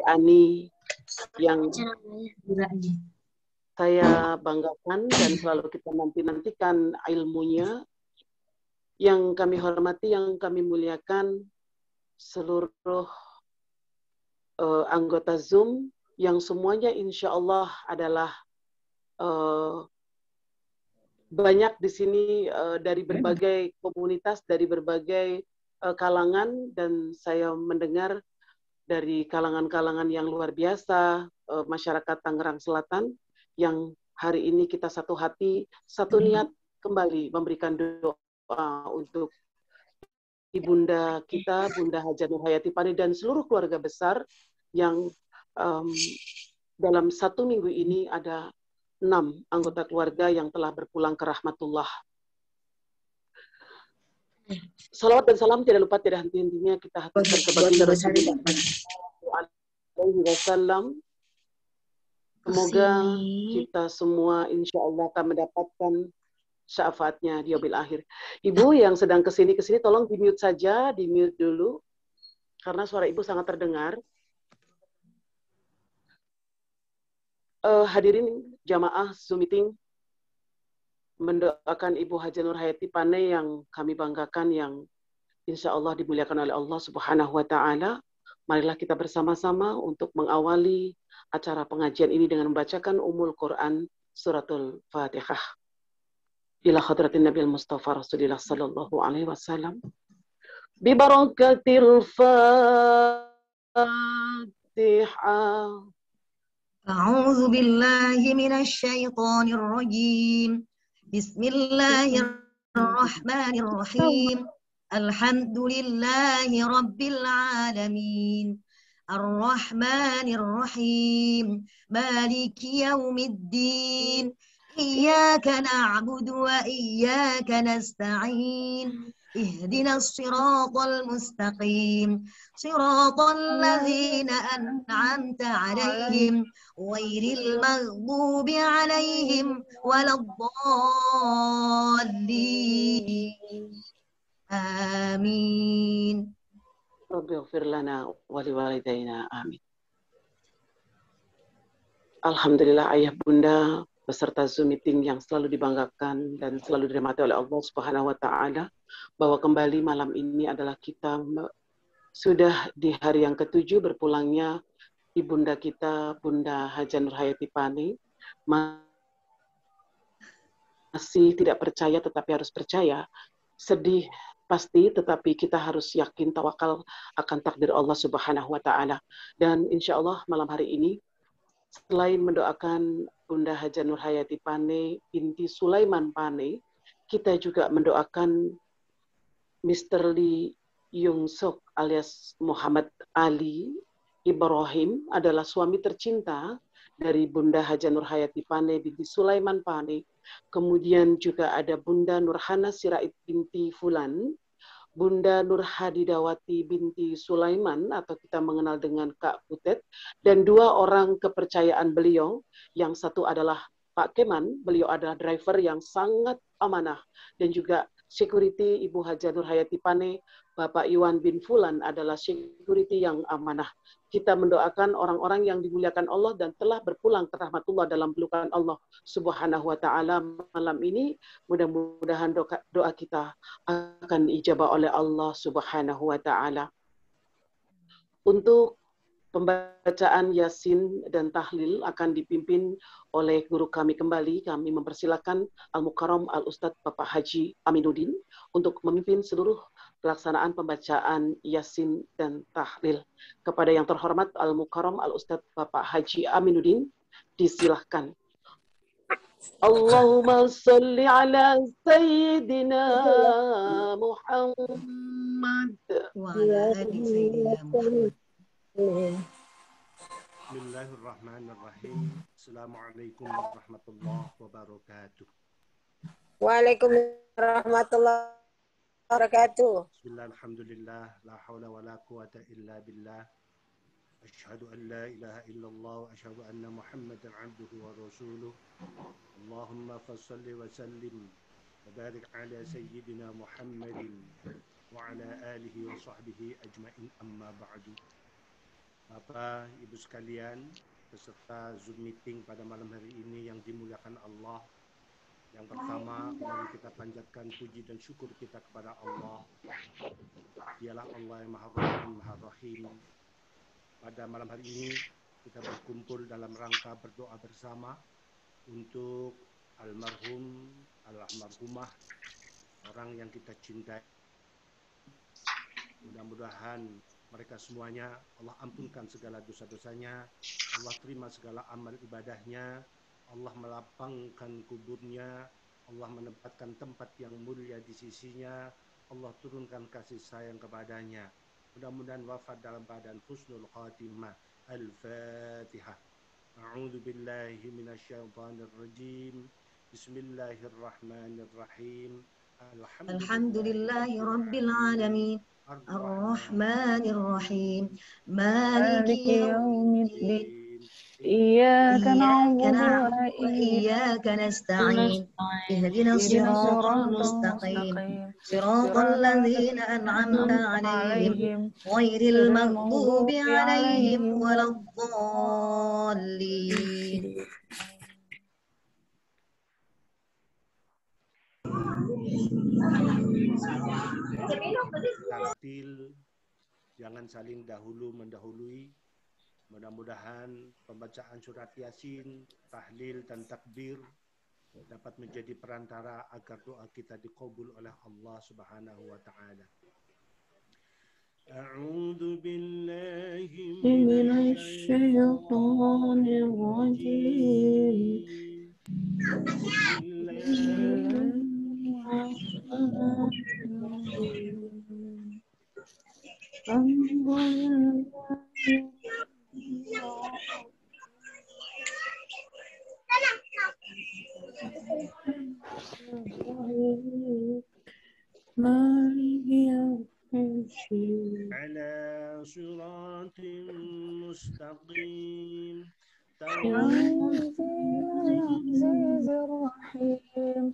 Ani yang saya banggakan dan selalu kita nantikan ilmunya. Yang kami hormati, yang kami muliakan seluruh anggota Zoom yang semuanya insya Allah adalah banyak di sini dari berbagai komunitas, dari berbagai kalangan, dan saya mendengar dari kalangan-kalangan yang luar biasa, masyarakat Tangerang Selatan, yang hari ini kita satu hati, satu niat kembali memberikan doa untuk ibunda kita, Bunda Hajah Nur Hayati Pane, dan seluruh keluarga besar yang dalam 1 minggu ini ada 6 anggota keluarga yang telah berpulang ke rahmatullah. Salawat dan salam tidak lupa, tidak henti-hentinya kita haturkan ke baginda Rasulullah SAW. Semoga kita semua insya Allah akan mendapatkan syafaatnya di yaumil akhir. Ibu yang sedang kesini tolong di-mute saja, di-mute dulu, karena suara ibu sangat terdengar. Hadirin jamaah Zoom meeting, mendoakan Ibu Hajah Nur Hayati Pane yang kami banggakan, yang insya Allah dimuliakan oleh Allah Subhanahu wa Ta'ala. Marilah kita bersama-sama untuk mengawali acara pengajian ini dengan membacakan Ummul Quran Suratul Fatihah. Ila hadratin Nabi Mustafa Rasulullah sallallahu alaihi wasallam. Bi barakatil Fatihah. A'udzu billahi minasy syaithanir rajim. Bismillahirrahmanirrahim. Alhamdulillahi rabbil alamin. Ar-Rahmanir Rahim. Maliki yaumiddin. Iyyaka na'budu wa iyyaka nasta'in. Ihdinas siratal mustaqim. Siratal ladzina an'amta 'alaihim ghairil maghdubi 'alaihim waladdallin. Amin. Rabbighfir lana wa liwalidayna. Amin. Alhamdulillah ayah bunda beserta Zoom meeting yang selalu dibanggakan dan selalu dirahmati oleh Allah Subhanahu wa Ta'ala, bahwa kembali malam ini adalah kita sudah di hari yang ke-7 berpulangnya ibunda kita, Bunda Hajah Nur Hayati Pane. Masih tidak percaya tetapi harus percaya, sedih pasti, tetapi kita harus yakin, tawakal akan takdir Allah Subhanahu wa Ta'ala. Dan insya Allah malam hari ini, selain mendoakan Bunda Hajah Nur Hayati Pane binti Sulaiman Pane, kita juga mendoakan Mr. Lee Yung Sok alias Muhammad Ali Ibrahim, adalah suami tercinta dari Bunda Hajah Nur Hayati Pane binti Sulaiman Pane. Kemudian juga ada Bunda Nurhana Sirait binti Fulan, Bunda Nur Hadidawati binti Sulaiman atau kita mengenal dengan Kak Putet, dan 2 orang kepercayaan beliau. Yang satu adalah Pak Keman, beliau adalah driver yang sangat amanah, dan juga security Ibu Hajah Nur Hayati Pane, Bapak Iwan bin Fulan adalah security yang amanah. Kita mendoakan orang-orang yang dimuliakan Allah dan telah berpulang ke rahmatullah dalam pelukan Allah Subhanahu wa Ta'ala malam ini. Mudah-mudahan doa kita akan ijabah oleh Allah Subhanahu wa Ta'ala. Untuk pembacaan Yasin dan Tahlil akan dipimpin oleh guru kami kembali. Kami mempersilakan Al-Mukarram Al-Ustadz Bapak Haji Aminuddin untuk memimpin seluruh pelaksanaan pembacaan Yasin dan Tahlil. Kepada yang terhormat Al-Mukarram Al-Ustadz Bapak Haji Aminuddin, disilahkan. Allahumma salli ala Sayyidina Muhammad Wa ala ali sayyidina Muhammad. Bismillahirrahmanirrahim. Assalamualaikum warahmatullahi wabarakatuh. Waalaikumsalam warahmatullahi wabarakatuh. Bismillah, alhamdulillah, la hawla wa la quwata illa billah. Asyhadu an la ilaha illallah wa asyhadu anna Muhammadan abduhu wa rasuluh. Allahumma fassalli wa sallim wa barik ala sayyidina Muhammadin wa ala alihi wa sahbihi ajma'in, amma ba'du. Bapak, Ibu sekalian, peserta Zoom meeting pada malam hari ini yang dimuliakan Allah. Yang pertama, mari kita panjatkan puji dan syukur kita kepada Allah. Dialah Allah yang Maha Rahman, Maha Rahim. Pada malam hari ini, kita berkumpul dalam rangka berdoa bersama untuk almarhum, almarhumah, orang yang kita cintai. Mudah-mudahan mereka semuanya Allah ampunkan segala dosa-dosanya, Allah terima segala amal ibadahnya, Allah melapangkan kuburnya, Allah menempatkan tempat yang mulia di sisinya, Allah turunkan kasih sayang kepadanya. Mudah-mudahan wafat dalam keadaan husnul khatimah. Al-Fatihah. A'udzu billahi minasyaitonir rajim. Bismillahirrahmanirrahim. Alhamdulillahi Rabbil Alamin. الرحمن الرحيم مالك يوم الدين إياك نعبد وإياك نستعين اهدنا الصراط المستقيم صراط الذين أنعمت عليهم غير المغضوب عليهم ولا الضالين. Tartil, jangan saling mendahului. Mudah-mudahan pembacaan surat Yasin, tahlil dan takbir dapat menjadi perantara agar doa kita dikabul oleh Allah Subhanahu wa taala. A'udzu billahi minasyaitonir rajim. على صراط مستقيم العزيز الرحيم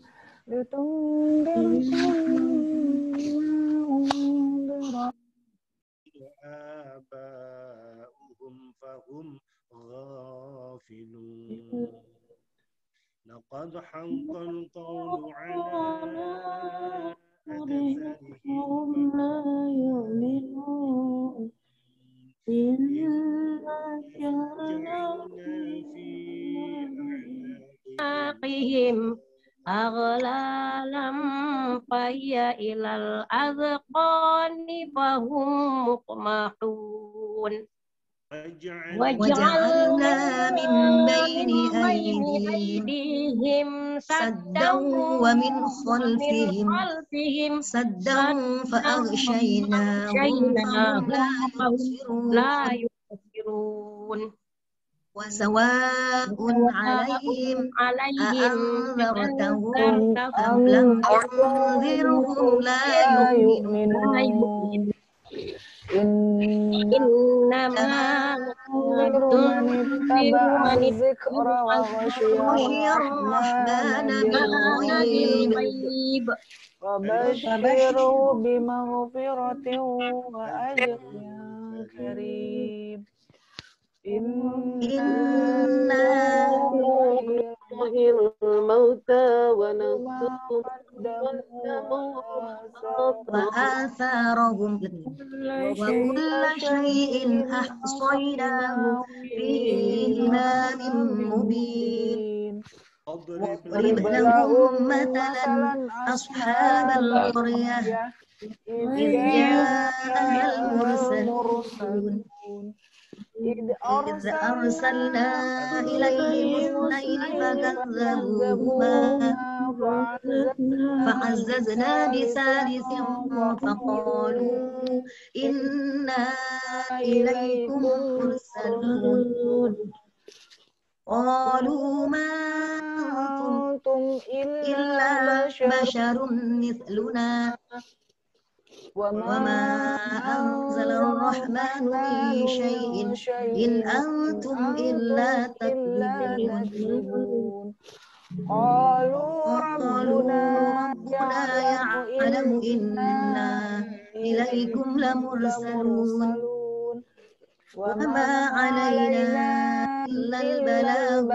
لتنذر آباؤهم فهم غافلون لقد حق القول على أكثرهم لا يؤمنون إنا جعلنا في أعناقهم أغلالا فهي إلى الأذقان فهم مقمحون وجعلنا من بين أيديهم سدا ومن خلفهم سدا فأغشيناهم فهم لا يبصرون وسواء عليهم أأنذرتهم أم لم تنذرهم لا يؤمنون إنما اتبع الذكر وغشي الرحمن بالغيب وبشره بمغفرة وأجر كريم. إنا نحيي الموتى ونكتب وآثارهم وكل شيء أحصيناه في إمام مبين. واضرب لهم مثلا أصحاب القرية إذ جاءها المرسلون إذ أرسلنا إليهم اثنين فكذبوهما فعززنا بثالث فقالوا إنا إليكم مرسلون قالوا ما أنتم إلا بشر مثلنا وما أنزل الرحمن من شيء إن أنتم إلا تكذبون قالوا ربنا يعلم إنا إليكم لمرسلون وما علينا إلا البلاغ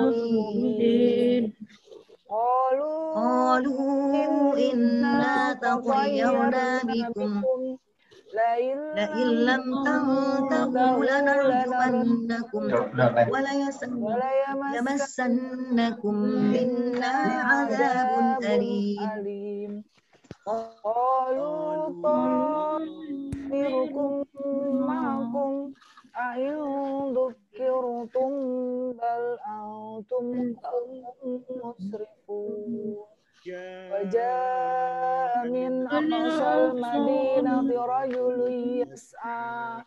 المبين قالوا إنا تطيرنا بكم لئن لم تنتهوا لنرجمنكم وليمسنكم منا عذاب أليم قالوا طائركم معكم أئن ذكرتم بل أنتم قوم مسرفون وجاء من أقصى المدينة رجل يسعى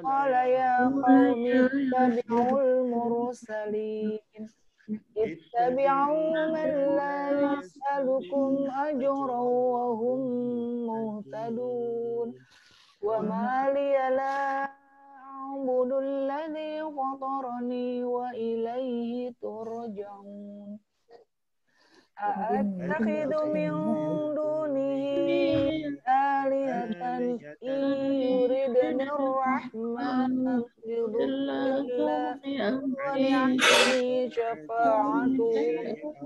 قال يا قوم اتبعوا المرسلين اتبعوا من لا يسألكم أجرا وهم مهتدون وما لي لا أعبد الذي فطرني وإليه ترجعون أأتخذ من دونه آلهة إن يردني الرحمن بضر ولعني شفاعتهم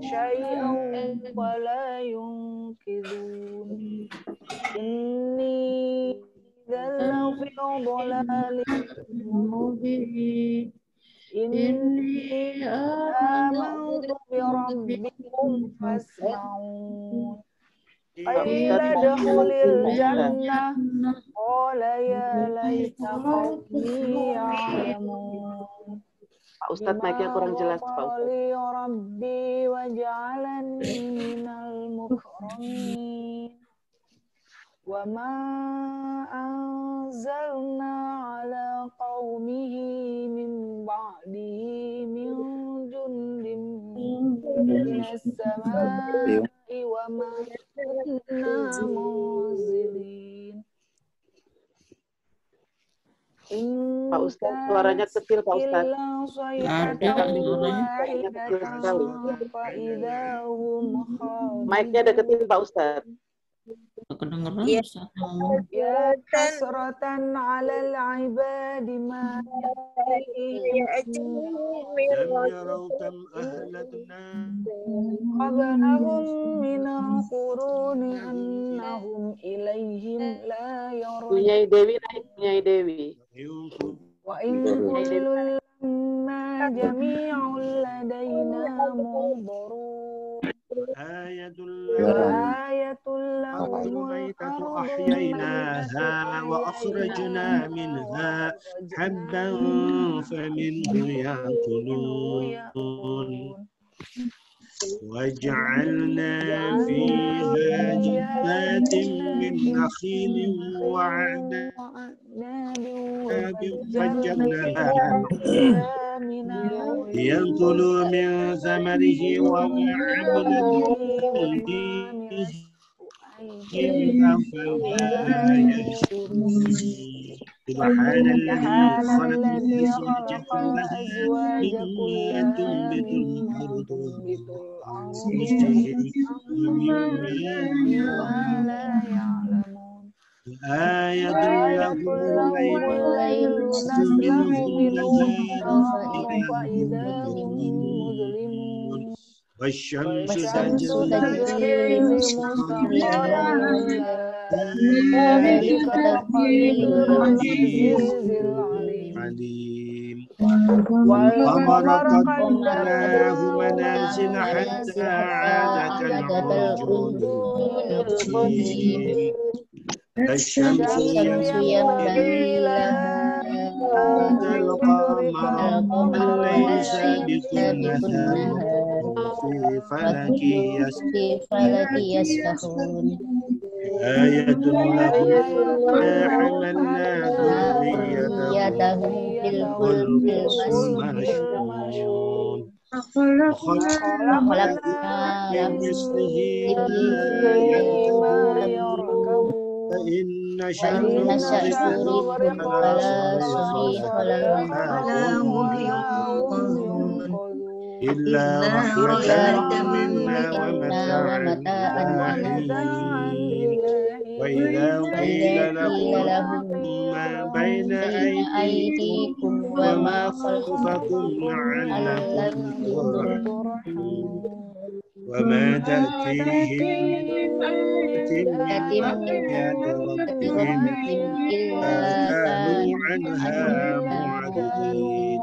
شيئا ولا ينقذون إني إذا لفي ضلال مبين إني آمنت بربكم فاسمعون قيل ادخل الجنة قال يا ليت قومي يعلمون Pak Ustadz, mic-nya kurang jelas, Pak Ustadz. بما ربي وجعلني من المكرمين وما أنزلنا على قومه من بعده من جند من السماء وما كنا منزلين Pak Ustadz, suaranya kecil, Pak Ustadz. Mic-nya deketin, Pak Ustadz. Kedengeran Ya. Ustaz ngomong. Ya hasratan 'alal 'ibadi ma qablahum min al-quruni annahum ilaihim la yarji'un. Punyai Dewi naik, Punyai Dewi. Wa in kullun lamma jami'un ladaina muhdarun. وآية لهم الميتة أحييناها وأخرجنا منها حبا فمنه يأكلون وجعلنا فيها جنات من نخيل وعناب فجرناها ليأكلوا من ثمره وما عملته أيديهم أفلا يشكرون سبحان الذي خلق الأزواج كلها تنبت الأرض مما لا يعلمون آية لهم الليل نسلخ منه النهار فإذا هم مظلمون والشمس تجري لمستقر ذلك تقدير العزيز العليم والقمر قدرناه منازل حتى عاد كالعرجون القديم الشمس ينبغي لها أن القمر ليس بكلها في فلك يسبحون آية لهم حملنا ذريته في الفلك المشحون وخلقنا لمثله ما يركبون فإن نشأ فلا صريخ لهم ولا هم ينقذون إلا رحمة منا ومتاعا إلى حين وإذا قيل لهم ما بين أيديكم وما خلفكم لعلكم ترحمون وما تأتيهم من آية ربهم إلا كانوا عنها معرضين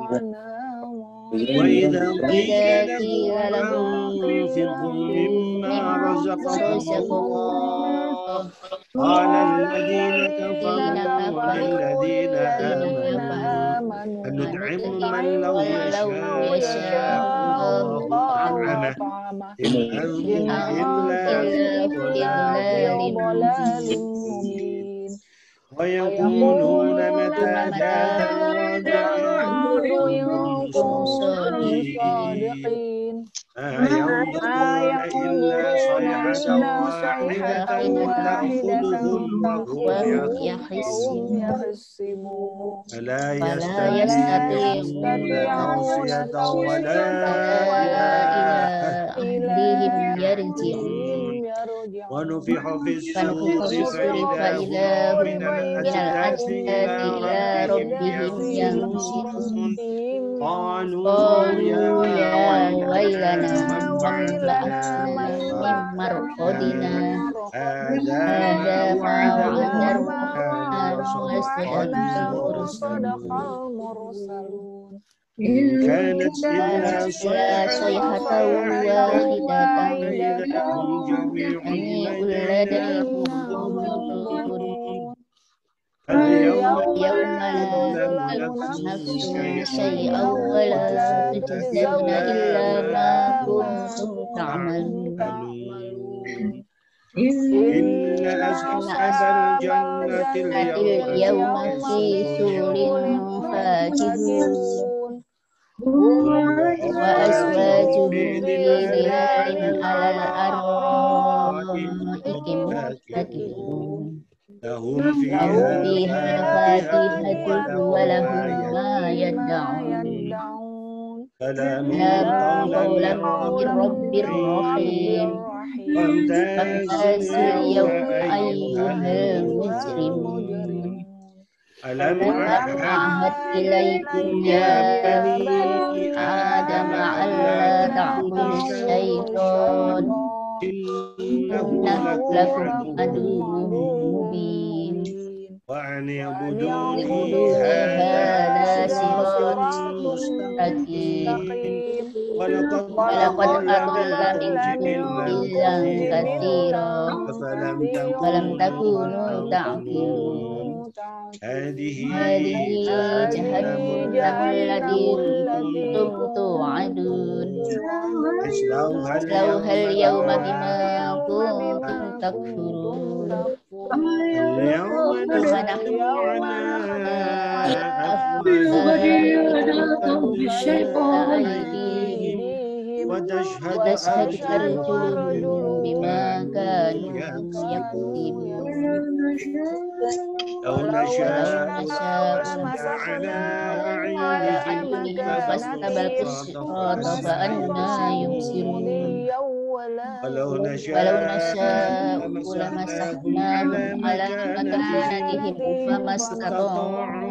وإذا قيل لهم أنفقوا مما رزقكم الله قال الذين كفروا للذين آمنوا أنطعم من لو يشاء الله أطعمه إن أنتم إلا في ضلال مبين ويقولون متى هذا الوعد إن كنتم صادقين ما ينظرون إلا صيحة واحدة تأخذهم وهم يخصمون فلا يستطيعون توصية ولا إلى أهلهم يرجعون ونفخ في الصور فإذا هم من الأجداث إلى ربهم ينسلون قالوا يا ويلنا من بعثنا من مرقدنا هذا ما وعد الرحمن وصدق المرسلون إن كانت إلا صيحة واحدة فإذا هم جميع لديهم محضرون اليوم لا تظلم نفس شيئا ولا تجزون إلا ما كنتم تعملون إن أصحاب الجنة اليوم في سور فاكهون وأزواجهم في ظلال على الأرائك متكئون لهم فيها فاكهة ولهم ما يدعون سلام قولا من رب رحيم فامتازوا اليوم أيها المجرمون ألم أعهد إليكم يا بني آدم ألا تعبدوا الشيطان إنه لكم عدو مبين وأن اعبدوني هذا صراط مستقيم ولقد أضل منكم جبلا كثيرا فلم تكونوا تعقلون هذه جهنم التي كنتم توعدون اصلوها اليوم بما كنتم تكفرون اليوم نختم على أفواههم أيديهم وتشهد أرجلهم بما كانوا يكسبون لو نشاء لمسخنا على أعينهم فاستبقوا الصراط فأنى يبصرون ولو نشاء لمسخناهم على مكانتهم فما استطاعوا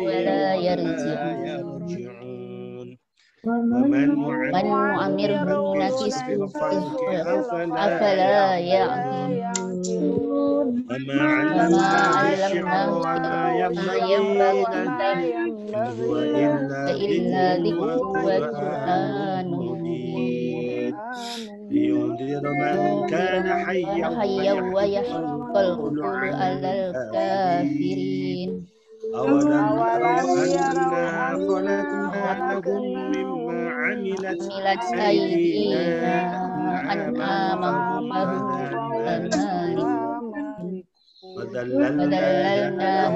ولا يرجعون ومن نعمره نكسه في الخلق أفلا يعقلون وما علمناه وما ينبغي له إلا ذكر وقرآن مبين لينذر من كان حيا ويحق القول على الكافرين أولم يروا أنا خلقنا لهم مما عملت أيدينا أنعاما فهم وذللناها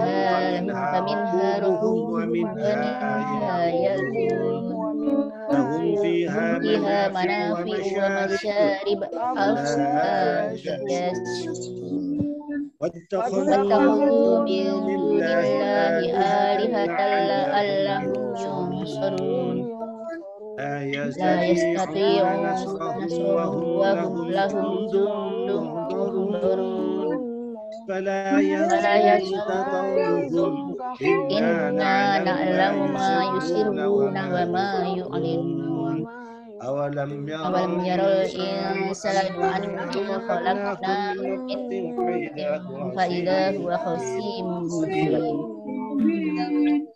فمنها ركوب ومنها يأكلون لهم فيها منافع ومشارب أفلا يشكرون واتخذوا من دون الله آلهة لعلهم ينصرون لا يستطيعون نصرهم وهم لهم جند محضرون فلا فلا يحزنك قولهم إنا إنا نعلم نعلم ما ما يسرون يسرون وما وما يعلنون يعلنون أولم يرى أولم يرى الإنسان الإنسان أنا أنا خلقناه خلقناه من من نطفة فإذا هو فإذا خصيم هو مبين خصيم مبين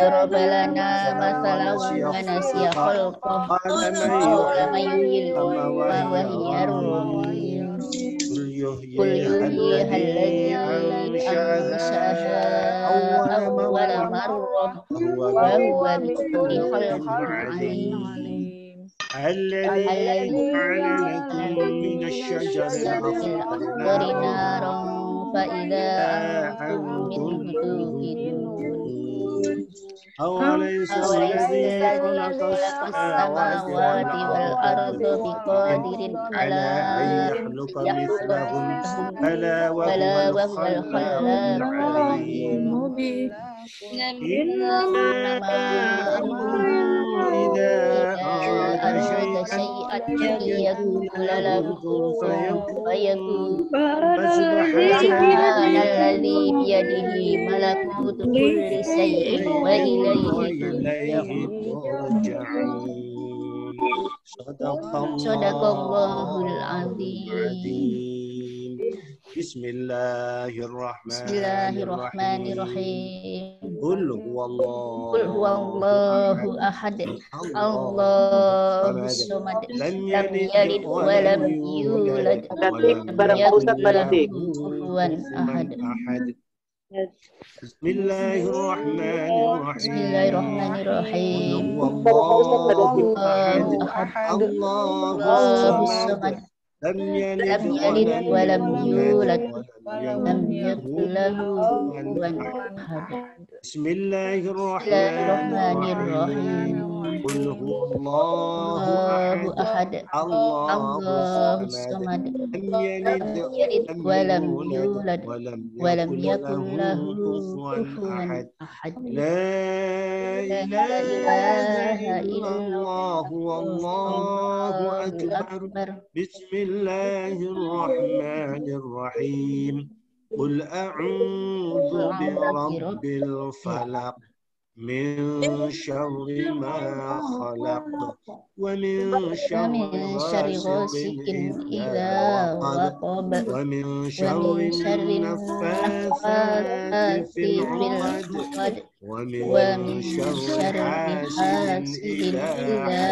ضرب لنا مثلا مثلا ونسي ونسي خلقه خلقه قال من قال من يحيي يحيي العظام العظام وهي وهي رميم رميم قل قل يحييها يحييها الذي الذي أنشأها أنشأها أول أول مرة مرة وهو وهو بكل بكل خلق خلق عليم عليم الذي الذي جعل لكم جعل من الشجر الأخضر الأخضر نارا نارا فإذا أنتم أنتم منه منه توقدون توقدون أوليس أوليس الذي الذي خلق خلق السماوات السماوات والأرض والأرض بقادر على على أن أن يخلق يخلق مثلهم مثلهم بلى وهو بلى وهو الخلاق الخلاق العليم العليم إنما إنما أمره أمره إذا إذا أراد أراد شيئا شيئا أن أن يقول يقول له له كن كن فيكون فيكون فسبحان فسبحان الذي الذي بيده بيده ملكوت كل شيء وإليه وإليه ترجعون ترجعون صدق صدق الله الله العظيم. العظيم بسم الله بسم الرحمن الله الرحمن الرحيم الرحيم قل هو قل هو الله الله أحد أحد الله الله الصمد الصمد لم لم يلد يلد ولم ولم يولد يولد Batik, ولم ولم barang Pak يكن يكن Ustadz له له Batik. كفوا كفوا أحد. أحد بسم الله الرحمن بسم الله الرحيم الرحمن قل الرحيم هو Barang Pak Ustadz الله Batik. أحد الله أحد الله الله الصمد الصمد لم يلد لم يلد ولم ولم يولد يولد ولم لم يكن له يكن له كفوا كفوا أحد أحد. بسم الله بسم الله الرحمن الرحمن الرحيم الرحيم قل هو الله الله أحد أحد الله الله الصمد الصمد لم لم يلد يلد ولم ولم يولد يولد ولم ولم يكن يكن له له كفوا كفوا أحد أحد. لا لا إله إله إلا إلا الله والله الله أكبر أكبر. بسم الله الرحمن الرحيم قل أعوذ أعوذ برب برب الفلق من شر ما خلق ومن شر ومن شر غاسق غاسق إذا إذا وقب وقب ومن شر ومن شر النفاثات النفاثات في في العقد العقد ومن ومن شر شر حاسد حاسد إذا إذا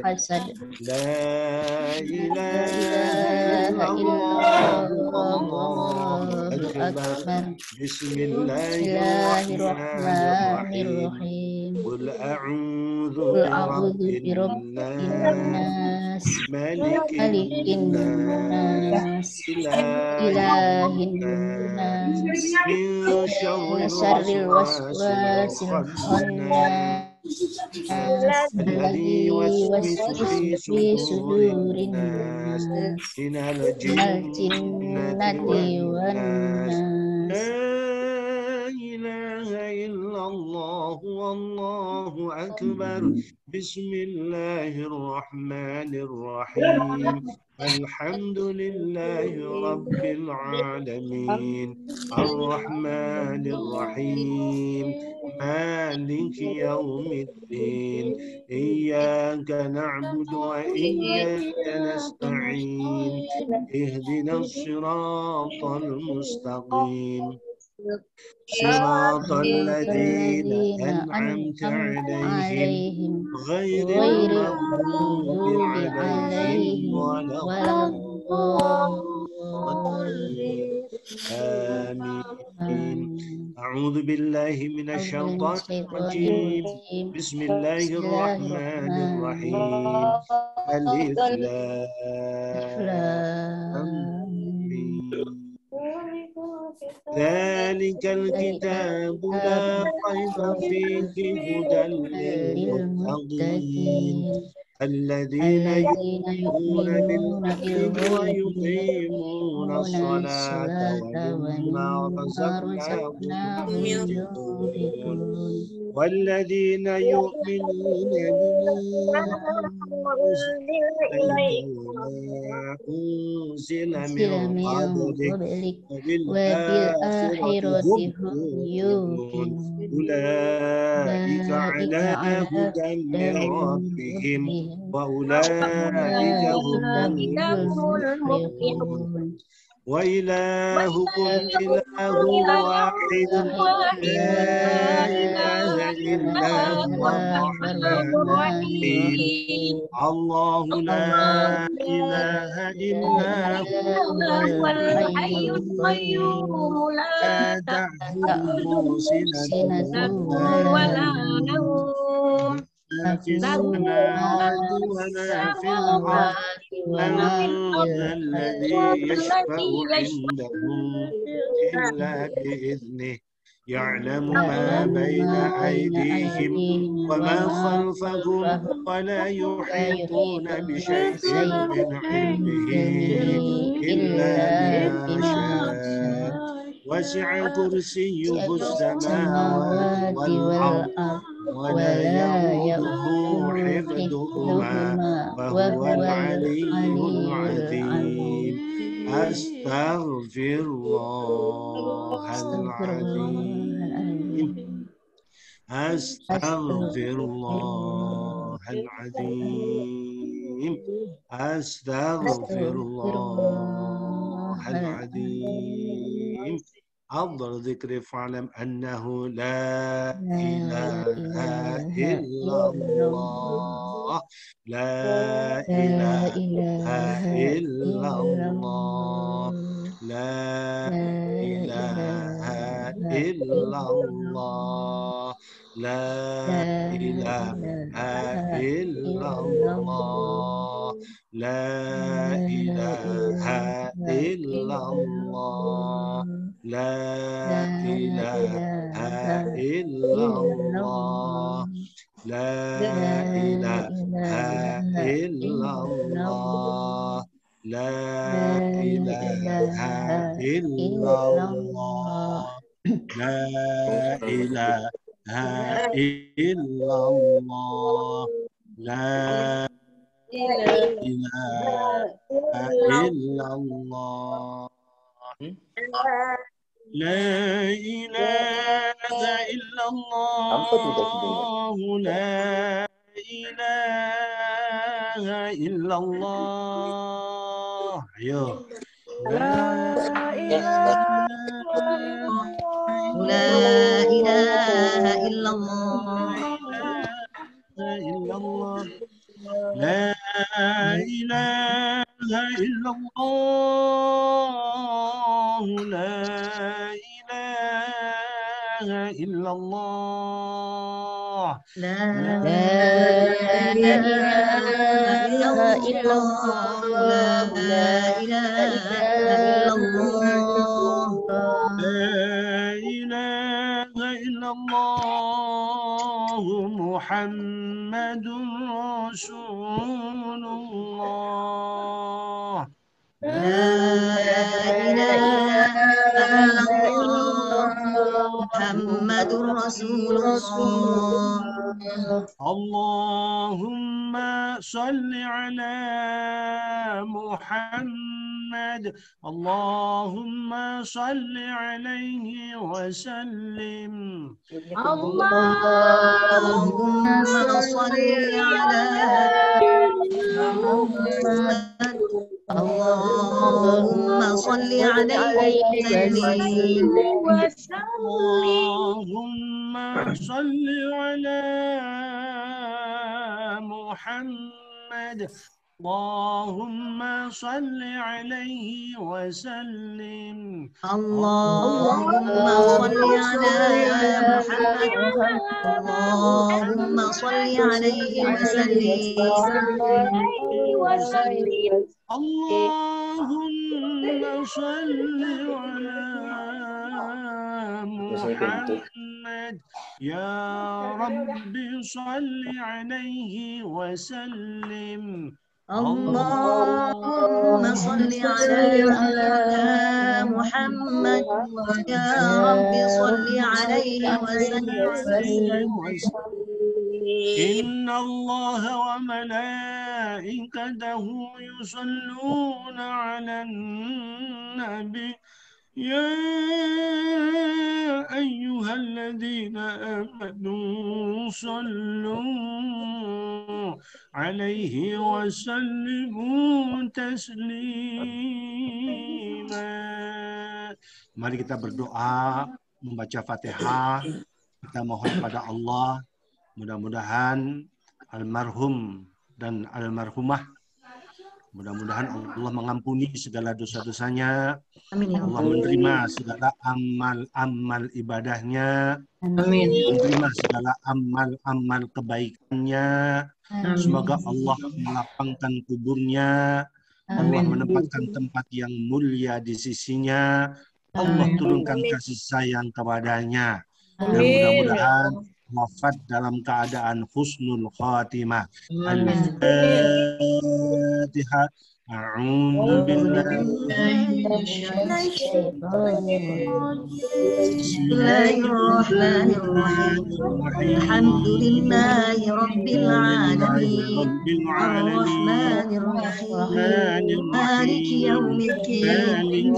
حسد حسد. لا لا إله إله إلا إلا الله الله والله والله أكبر أكبر. بسم بسم الله الله الرحمن الرحمن الرحيم الرحيم قل أعوذ قل برب أعوذ برب الناس الناس ملك ملك الناس الناس إله إله الناس الناس من شر من شر الوسواس الوسواس الخناس الخناس الذي الذي يوسوس يوسوس في في صدور صدور الناس الناس من من الجنة الجنة والناس والناس. لا إله إلا الله والله أكبر بسم الله الرحمن الرحيم الحمد لله رب العالمين الرحمن الرحيم مالك يوم الدين إياك نعبد وإياك نستعين اهدنا الصراط المستقيم صراط الذين الذين أنعمت أنعمت عليهم عليهم غير غير المغضوب المغضوب عليهم عليهم ولا ولا الضالين الضالين. آمين أعوذ بالله من أعوذ بالله من الشيطان الشيطان الرجيم الرجيم. بسم الله بسم الله الرحمن الرحمن الرحيم ألف الرحيم. لام ميم ذلك ذلك الكتاب لا الكتاب ريب فيه هدى للمتقين للمتقين الذين الذين يؤمنون يؤمنون بالغيب بالغيب ويقيمون ويقيمون الصلاة الصلاة ومما ومما رزقناهم رزقناهم ينفقون ينفقون والذين يؤمنون بما أنزل إليك وما أنزل أنزل من من قبلك قبلك وبالآخرة وبالآخرة هم هم يوقنون يوقنون أولئك أولئك على على هدى من هدى من ربهم ربهم وأولئك هم وأولئك هم المفلحون المفلحون وإلهكم إله واحد لا إله إلا هو الرحمن الرحيم الله لا إله إلا هو الحي الحي القيوم القيوم لا تأخذه سنة سنة ولا ولا نوم نوم ما في له السماوات وما في الأرض السماوات من وما في ذا الأرض الذي يشفع عنده إلا بإذنه يعلم ما يعلم بين ما بين أيديهم أيديهم وما وما خلفهم خلفهم ولا ولا يحيطون يحيطون بشيء بشيء من من علمه علمه إلا إلا بما بما شاء شاء وسع كرسيه السماوات السماوات والأرض والأرض ولا ولا يؤوده يؤوده حفظهما حفظهما وهو وهو العلي العلي العظيم العظيم أستغفر الله أستغفر الله العظيم العظيم أستغفر الله أستغفر العظيم أستغفر أستغفر الله الله العظيم العظيم أفضل ذكر فاعلم أنه لا لا إله إله إلا إلا الله الله لا لا إله إله إلا إلا الله الله لا لا إله إله إلا إلا الله الله لا لا إله إله إلا إلا الله الله لا لا إله إله إلا إلا الله الله لا لا إله إله إلا إلا الله الله لا لا إله إله إلا إلا الله الله لا لا إله إله إلا إلا الله الله لا إله إلا الله لا إله إلا الله لا إله إلا الله لا إله إلا الله ayo لا لا إله إلا الله إلا الله لا إله إلا الله لا إله إلا الله لا لا إله إلا الله لا إله إلا الله إله إلا الله محمد رسول الله لا إله إلا الله محمد رسول الله اللهم صل على محمد اللهم صل عليه وسلم اللهم صل على محمد اللهم صل عليه وسلم اللهم صل على محمد اللهم صل عليه وسلم اللهم صل على محمد اللهم صل عليه وسلم اللهم صل على محمد محمد يا رب صل عليه وسلم اللهم صل على سيدنا محمد يا رب صل عليه وسلم. إن الله وملائكته يصلون على النبي يا أيها الذين آمنوا صلوا عليه وسلموا تسليما. Mari kita berdoa, membaca Fatihah, kita mohon pada Allah, mudah-mudahan almarhum dan almarhumah, mudah-mudahan Allah mengampuni segala dosa-dosanya. Amin ya Allah Allah. menerima segala amal-amal ibadahnya. Amin. Menerima segala amal-amal kebaikannya. Semoga Allah melapangkan kuburnya. Allah menempatkan tempat yang mulia di sisinya. Allah turunkan kasih sayang kepadanya. Dan mudah-mudahan wafat dalam keadaan husnul khatimah. Al-Fatihah. A'udzu billahi Bismillahirrahmanirrahim. Alhamdulillahi rabbil alamin. Arrahmanirrahim. Maliki yaumiddin.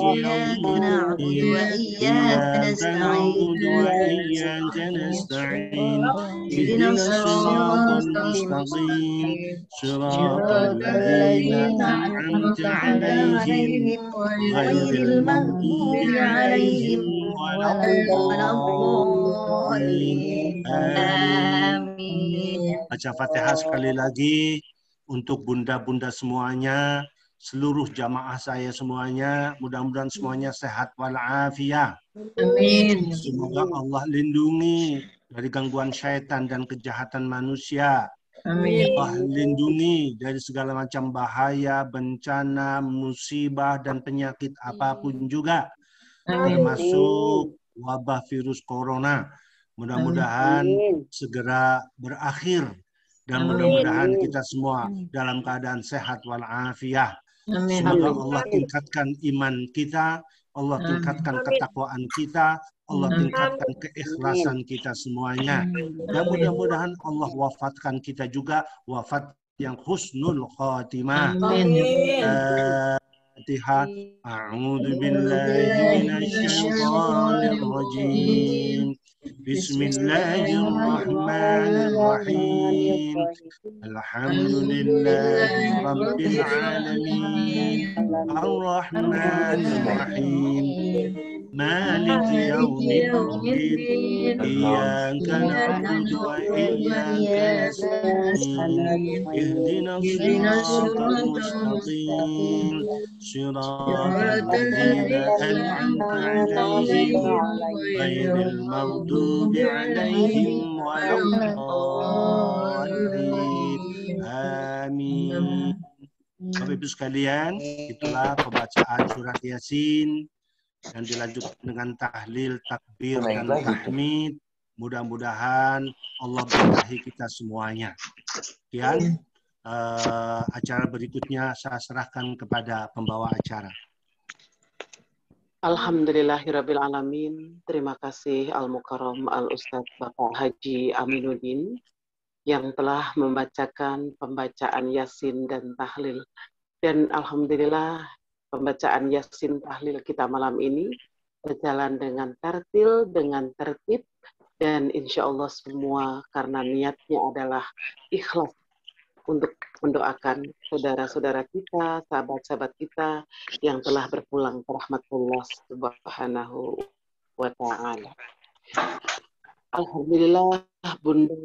Iyyaka na'budu wa iyyaka nasta'in. Ihdinas siratal mustaqim. Siratal ladzina أنعمت عليهم غير المغضوب عليهم ولا الضالين. Amin. Baca Fatihah sekali lagi untuk bunda-bunda semuanya, seluruh jamaah saya semuanya, mudah-mudahan semuanya sehat walafiat. Amin. Semoga Allah lindungi dari gangguan syaitan dan kejahatan manusia. Amin. Allah lindungi dari segala macam bahaya, bencana, musibah, dan penyakit apapun juga. Termasuk wabah virus corona. Mudah-mudahan segera berakhir. Dan mudah-mudahan kita semua dalam keadaan sehat walafiat. Semoga Allah tingkatkan iman kita, Allah tingkatkan ketakwaan kita, Allah tingkatkan keikhlasan kita semuanya. Dan mudah-mudahan Allah wafatkan kita juga wafat yang husnul khatimah. Fatihah. A'udzu billahi minasyaitonir rajim. Bismillahirrahmanirrahim. Alhamdulillahi rabbil alamin. Ar-Rahmanir-Rahim. مالك يوم الدين إياك نعبد وإياك نستعين اهدنا الصراط المستقيم صراط الذين أنعمت عليهم غير المغضوب عليهم ولا الضالين. Amin. Bapak Ibu sekalian, itulah pembacaan surat Yasin dan dilanjutkan dengan tahlil, takbir, dan tahmid. Mudah-mudahan Allah berkahi kita semuanya. Sekian, acara berikutnya saya serahkan kepada pembawa acara. Alhamdulillahirabbil alamin. Terima kasih Al-Mukarram Al-Ustadz Bapak Haji Aminuddin yang telah membacakan pembacaan Yasin dan tahlil. Dan alhamdulillah pembacaan Yasin tahlil kita malam ini berjalan dengan tartil, dengan tertib, dan insya Allah semua karena niatnya adalah ikhlas untuk mendoakan saudara-saudara kita, sahabat-sahabat kita yang telah berpulang ke rahmatullah subhanahu wa ta'ala. Alhamdulillah, bunda,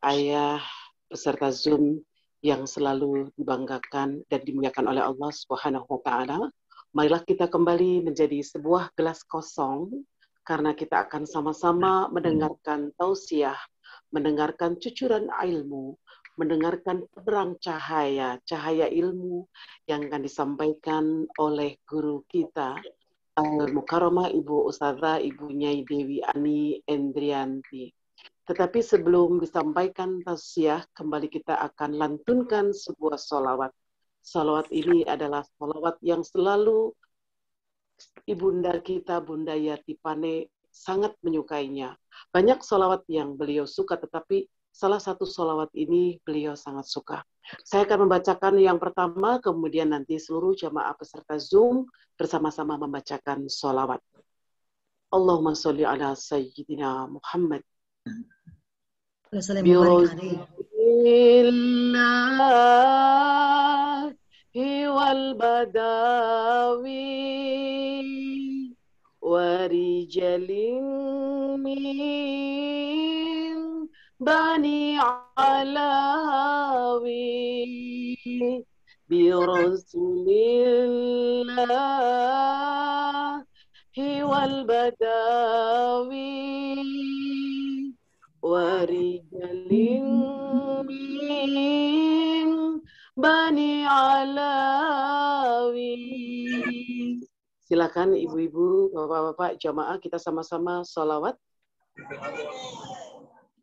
ayah, peserta Zoom yang selalu dibanggakan dan dimuliakan oleh Allah subhanahu wa ta'ala. Marilah kita kembali menjadi sebuah gelas kosong karena kita akan sama-sama mendengarkan tausiah, mendengarkan cucuran ilmu, mendengarkan terang cahaya ilmu yang akan disampaikan oleh guru kita, Al-Mukarramah Ibu Ustadzah Ibu Nyai Dewi Ani Endrianti. Tetapi sebelum disampaikan tausiah, kembali kita akan lantunkan sebuah sholawat. Sholawat ini adalah sholawat yang selalu ibunda kita, Bunda Yati Pane, sangat menyukainya. Banyak sholawat yang beliau suka, tetapi salah satu sholawat ini beliau sangat suka. Saya akan membacakan yang pertama, kemudian nanti seluruh jamaah peserta Zoom bersama-sama membacakan sholawat. Allahumma sholli ala Sayyidina Muhammad. Bismillahi wal badawi warijalin min bani alawi bi rasulillahi wal badawi warijalin min bani alawi. Silakan ibu-ibu, bapak-bapak, jamaah, kita sama-sama sholawat.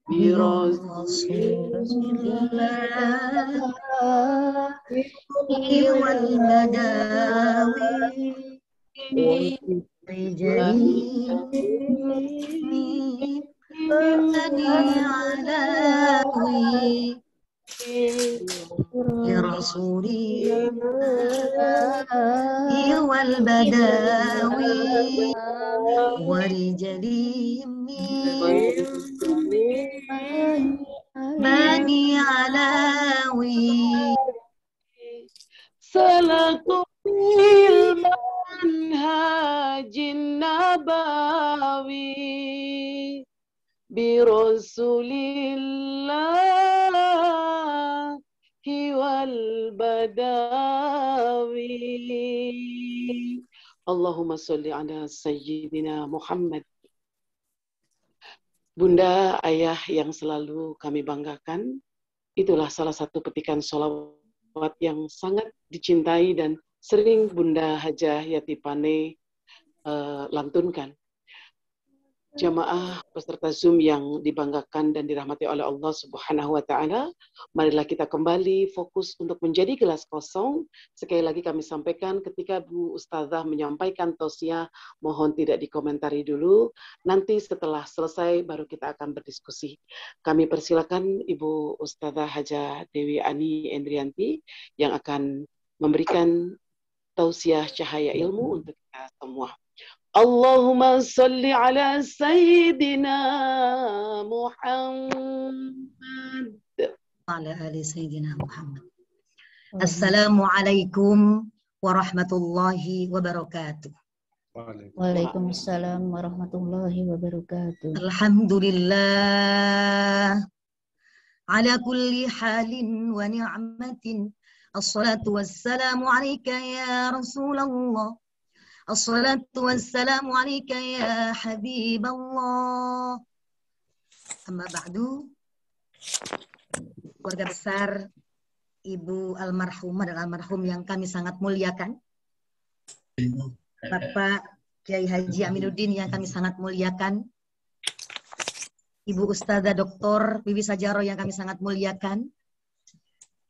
Bismillahi wal badawi rijali bani alawi ya rasulillahi wal badawi warijali bani alawi salatul manhajin nabawi bi rasulillahi wal badawi. Allahumma sholli ala Sayyidina Muhammad. Bunda, ayah yang selalu kami banggakan, itulah salah satu petikan sholawat yang sangat dicintai dan sering Bunda Hajah Yati Pane lantunkan. Jamaah peserta Zoom yang dibanggakan dan dirahmati oleh Allah Subhanahu wa Ta'ala, marilah kita kembali fokus untuk menjadi gelas kosong. Sekali lagi kami sampaikan, ketika Bu Ustazah menyampaikan tausiah, mohon tidak dikomentari dulu. Nanti setelah selesai baru kita akan berdiskusi. Kami persilakan Ibu Ustazah Hajah Dewi Ani Endrianti yang akan memberikan tausiah cahaya ilmu untuk kita semua. Allahumma salli ala Sayyidina Muhammad. Ala ali Sayyidina Muhammad. Assalamualaikum warahmatullahi wabarakatuh. Waalaikumsalam warahmatullahi wabarakatuh. Alhamdulillah ala kulli halin wa ni'matin. Assalatu wassalamu alayka ya Rasulullah. Assalatu wassalamu alayka ya Habiballah. Amma ba'du. Keluarga besar Ibu almarhumah dan almarhum yang kami sangat muliakan, Bapak Kiai Haji Aminuddin yang kami sangat muliakan, Ibu Ustazah Dr. Bibi Sajaro yang kami sangat muliakan,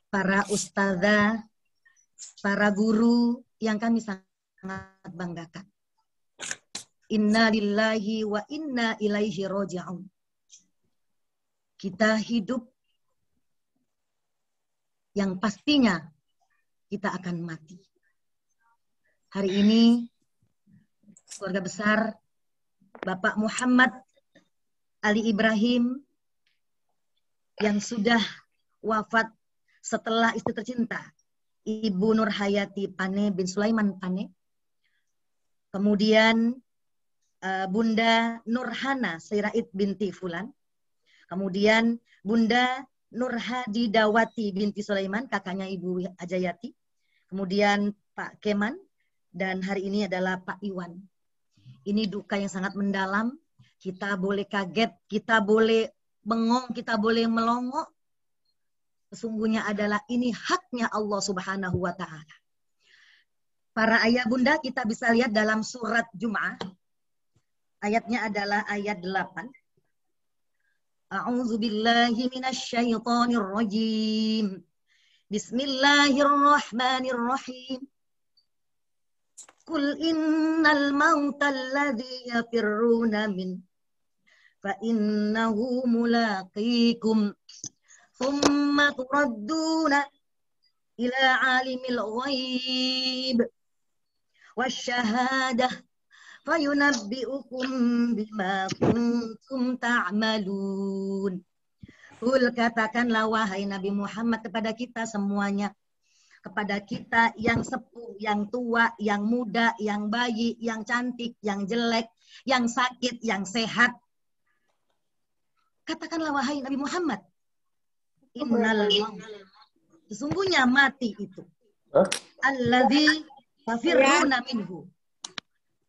para ustazah, para guru yang kami sangat banggakan. Inna lillahi wa inna ilaihi roji'un. Kita hidup yang pastinya kita akan mati. Hari ini keluarga besar Bapak Muhammad Ali Ibrahim yang sudah wafat setelah istri tercinta Ibu Nurhayati Pane bin Sulaiman Pane, kemudian Bunda Nurhana Sirait binti Fulan, kemudian Bunda Nurhadi Dawati binti Sulaiman, kakaknya Ibu Ajayati, kemudian Pak Keman, dan hari ini adalah Pak Iwan. Ini duka yang sangat mendalam. Kita boleh kaget, kita boleh bengong, kita boleh melongo. Sesungguhnya adalah ini haknya Allah Subhanahu wa Ta'ala. Para ayah bunda, kita bisa lihat dalam surat Jum'ah. Ayatnya adalah ayat 8. A'udzu billahi minasyaitonir rajim. Bismillahirrahmanirrahim. Qul innal mauta alladzi yafirruna min fa innahu mulaqikum thumma turadduna ila alimil ghaib wasyahadah fayunabbi'ukum bima kuntum ta'malun. Katakanlah wahai Nabi Muhammad kepada kita semuanya, kepada kita yang sepuh, yang tua, yang muda, yang bayi, yang cantik, yang jelek, yang sakit, yang sehat. Katakanlah wahai Nabi Muhammad, innal maut, sesungguhnya mati itu, alladzi tafirruna minhu.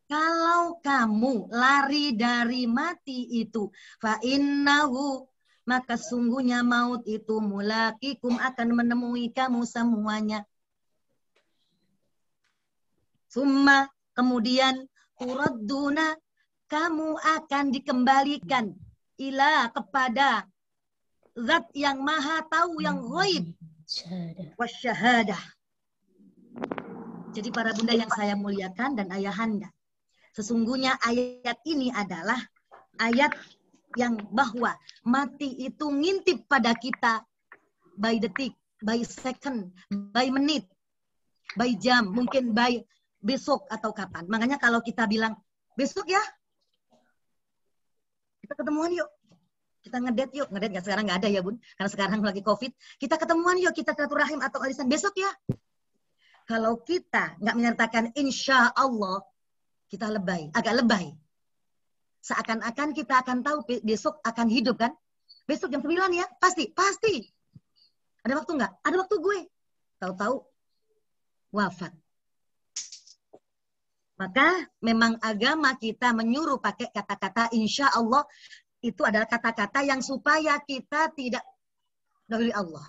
Kalau kamu lari dari mati itu, fa innahu, maka sungguhnya maut itu mulaqikum, akan menemui kamu semuanya. Summa, kemudian turadduna, kamu akan dikembalikan ila, kepada zat yang maha tahu, yang ghaib, wasyahadah. Jadi para bunda yang saya muliakan dan ayahanda, sesungguhnya ayat ini adalah ayat yang bahwa mati itu ngintip pada kita by detik, by second, by menit, by jam, mungkin by besok atau kapan. Makanya kalau kita bilang besok ya, kita ketemuan yuk, kita ngedate yuk. Ngedate nggak, sekarang nggak ada ya bun, karena sekarang lagi COVID. Kita ketemuan yuk, kita silaturahim atau arisan besok ya. Kalau kita nggak menyertakan insya Allah, kita lebay, agak lebay. Seakan-akan kita akan tahu besok akan hidup kan? Besok jam 9 ya, pasti. Ada waktu nggak? Ada waktu gue. Tahu-tahu wafat. Maka memang agama kita menyuruh pakai kata-kata insya Allah, itu adalah kata-kata yang supaya kita tidak dahului Allah.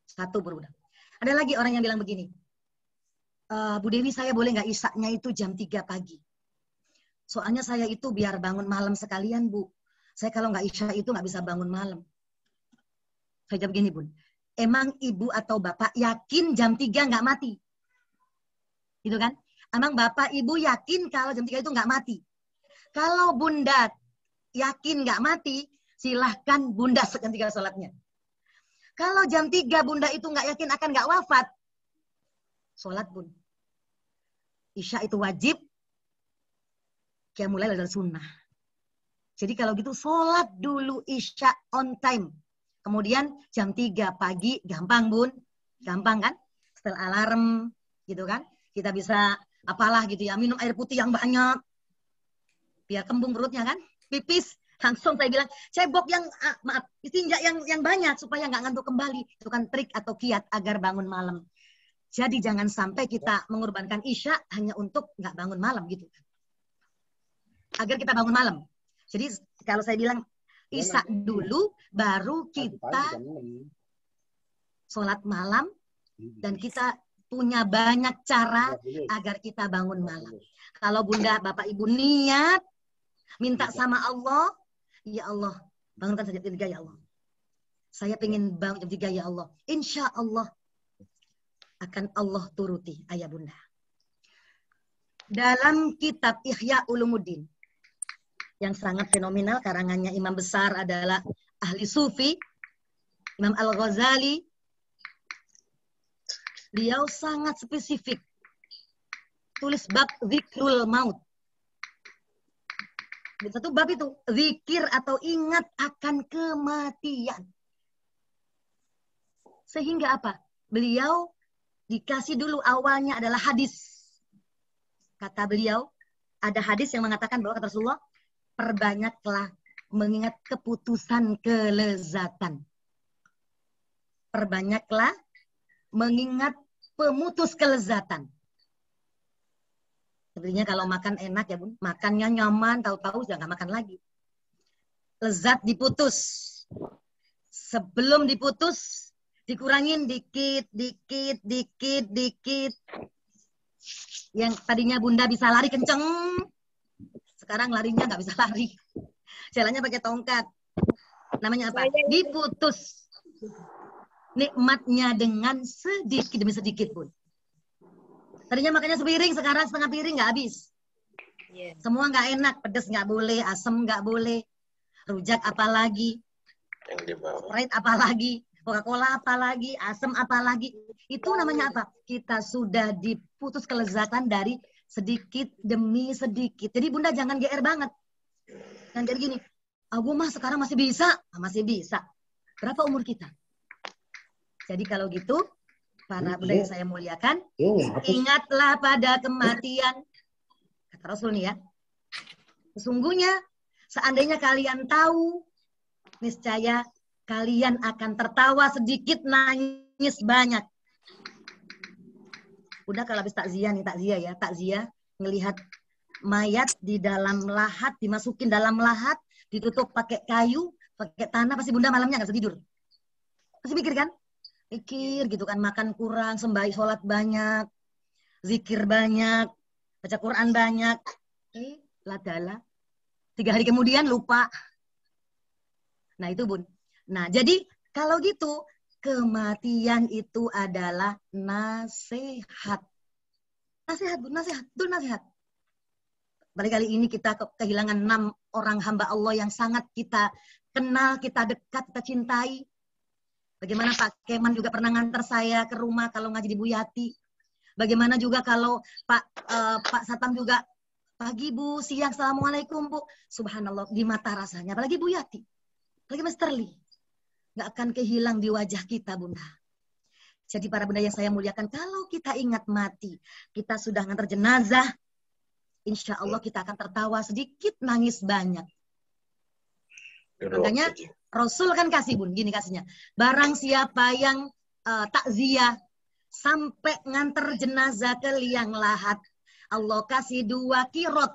Satu berudah. Ada lagi orang yang bilang begini, Bu Dewi, saya boleh nggak isaknya itu jam 3 pagi? Soalnya saya itu biar bangun malam sekalian, Bu. Saya kalau nggak isya itu nggak bisa bangun malam. Saya jawab begini, Bun. Emang ibu atau bapak yakin jam 3 nggak mati? Gitu kan? Emang bapak ibu yakin kalau jam 3 itu nggak mati? Kalau bunda yakin nggak mati, silahkan bunda jam 3 sholatnya. Kalau jam 3 bunda itu nggak yakin akan nggak wafat, sholat bun. Isya itu wajib, mulai dari sunnah. Jadi kalau gitu sholat dulu isya on time. Kemudian jam 3 pagi, gampang bun. Gampang kan? Setel alarm gitu kan. Kita bisa apalah gitu ya, minum air putih yang banyak. Biar kembung perutnya kan. Pipis, langsung saya bilang, cebok yang, istinja yang banyak supaya nggak ngantuk kembali. Itu kan trik atau kiat agar bangun malam. Jadi jangan sampai kita mengorbankan isya hanya untuk nggak bangun malam gitu. Agar kita bangun malam. Jadi kalau saya bilang isya dulu, baru kita sholat malam, dan kita punya banyak cara agar kita bangun malam. Kalau bunda, bapak, ibu niat, minta sama Allah, ya Allah, bangunkan saja jam 3 ya Allah. Saya pengen bangun jam 3 ya Allah. Insya Allah akan Allah turuti, ayah bunda. Dalam kitab Ihya Ulumuddin, yang sangat fenomenal, karangannya imam besar adalah ahli sufi, Imam Al-Ghazali. Beliau sangat spesifik. Tulis bab zikrul maut. Satu bab itu, zikir atau ingat akan kematian. Sehingga apa? Beliau dikasih dulu awalnya adalah hadis. Kata beliau, ada hadis yang mengatakan bahwa kata Rasulullah, perbanyaklah mengingat keputusan kelezatan. Perbanyaklah mengingat pemutus kelezatan. Sebenarnya kalau makan enak ya bun, makannya nyaman, tahu-tahu sudah nggak makan lagi. Lezat diputus. Sebelum diputus, dikurangin dikit. Yang tadinya bunda bisa lari kenceng, sekarang larinya nggak bisa lari. Jalannya pakai tongkat. Namanya apa? Diputus nikmatnya dengan sedikit demi sedikit, Bun. Tadinya makannya sepiring, sekarang setengah piring nggak habis. Semua nggak enak, pedas nggak boleh, asam nggak boleh, rujak apalagi, Sprite apalagi, Coca-Cola apalagi, asam apalagi. Itu namanya apa? Kita sudah diputus kelezatan dari sedikit demi sedikit. Jadi Bunda jangan GR banget. Jangan GR gini, aku mah sekarang masih bisa. Masih bisa. Berapa umur kita? Jadi kalau gitu, para Bunda yang saya muliakan, ingatlah pada kematian. Kata Rasul nih ya. Sesungguhnya, seandainya kalian tahu, niscaya kalian akan tertawa sedikit, nangis banyak. Udah kalau habis takziah nih, takziah ngelihat mayat di dalam lahat, dimasukin dalam lahat, ditutup pakai kayu, pakai tanah, pasti Bunda malamnya nggak bisa tidur. Pasti mikir kan? Pikir gitu kan, makan kurang, sembahyang sholat banyak, zikir banyak, baca Quran banyak. Ladala. 3 hari kemudian lupa. Nah itu Bun. Nah jadi kalau gitu, kematian itu adalah nasihat. Nasihat Bun, nasihat. Betul nasihat. Kali ini kita kehilangan 6 orang hamba Allah yang sangat kita kenal, kita dekat, kita cintai. Bagaimana Pak Keman juga pernah ngantar saya ke rumah kalau ngaji di Bu Yati. Bagaimana juga kalau Pak Satam juga, pagi Bu, siang, Assalamualaikum Bu. Subhanallah, di mata rasanya. Apalagi Bu Yati. Apalagi Mas Terli. Nggak akan kehilang di wajah kita, Bunda. Jadi para Bunda yang saya muliakan, kalau kita ingat mati, kita sudah ngantar jenazah, insya Allah kita akan tertawa sedikit, nangis banyak. Makanya Rasul kan kasih Bun, gini kasihnya. Barang siapa yang takziah, sampai nganter jenazah ke liang lahat, Allah kasih 2 kirot.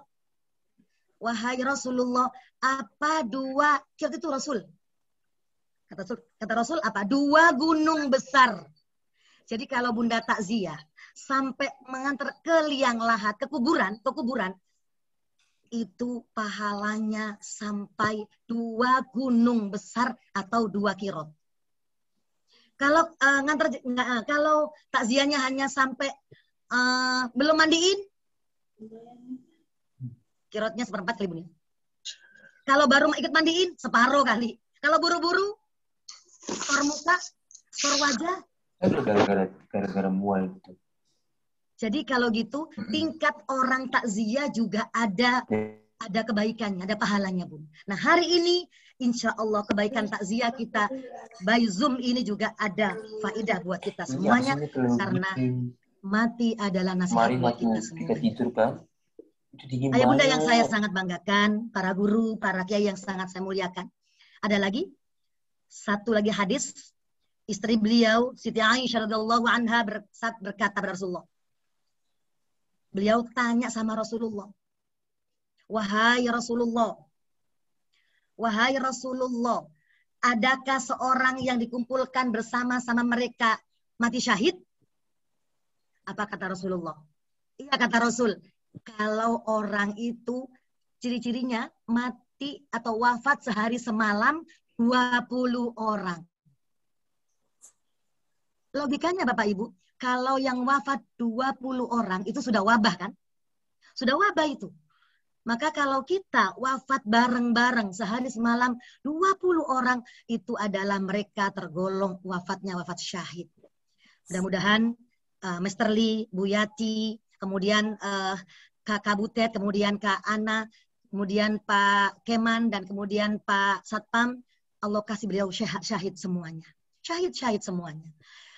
Wahai Rasulullah, apa 2 kirot itu Rasul? Kata Rasul apa? 2 gunung besar. Jadi kalau Bunda takziah sampai mengantar ke liang lahat, ke kuburan, itu pahalanya sampai 2 gunung besar atau 2 kirot. Kalau kalau takziahnya hanya sampai belum mandiin, kirotnya 1/4 kali Bun. Kalau baru ikut mandiin, separuh kali. Kalau buru-buru, skor muka, skor wajah. Gara-gara mual itu. Jadi kalau gitu, tingkat orang takziah juga ada kebaikannya, ada pahalanya Bun. Nah hari ini, insya Allah kebaikan takziah kita by Zoom ini juga ada faedah buat kita semuanya. Karena mati adalah nasihat buat kita semua. Tidur, Bang. Ayah Bunda yang saya sangat banggakan, para guru, para kiai yang sangat saya muliakan. Ada lagi, satu lagi hadis, istri beliau, Siti Aisyah radhiyallahu anha berkata pada Rasulullah. Beliau tanya sama Rasulullah, wahai Rasulullah, adakah seorang yang dikumpulkan bersama-sama mereka mati syahid? Apa kata Rasulullah? Iya kata Rasul, kalau orang itu ciri-cirinya mati atau wafat sehari semalam 20 orang. Logikanya Bapak Ibu, kalau yang wafat 20 orang itu sudah wabah kan? Sudah wabah itu. Maka kalau kita wafat bareng-bareng sehari semalam 20 orang itu adalah mereka tergolong wafatnya wafat syahid. Mudah-mudahan Mr. Lee, Bu Yati, kemudian Kak Butet, kemudian Kak Ana, kemudian Pak Keman, dan kemudian Pak Satpam, Allah kasih beliau syahid semuanya. Syahid semuanya.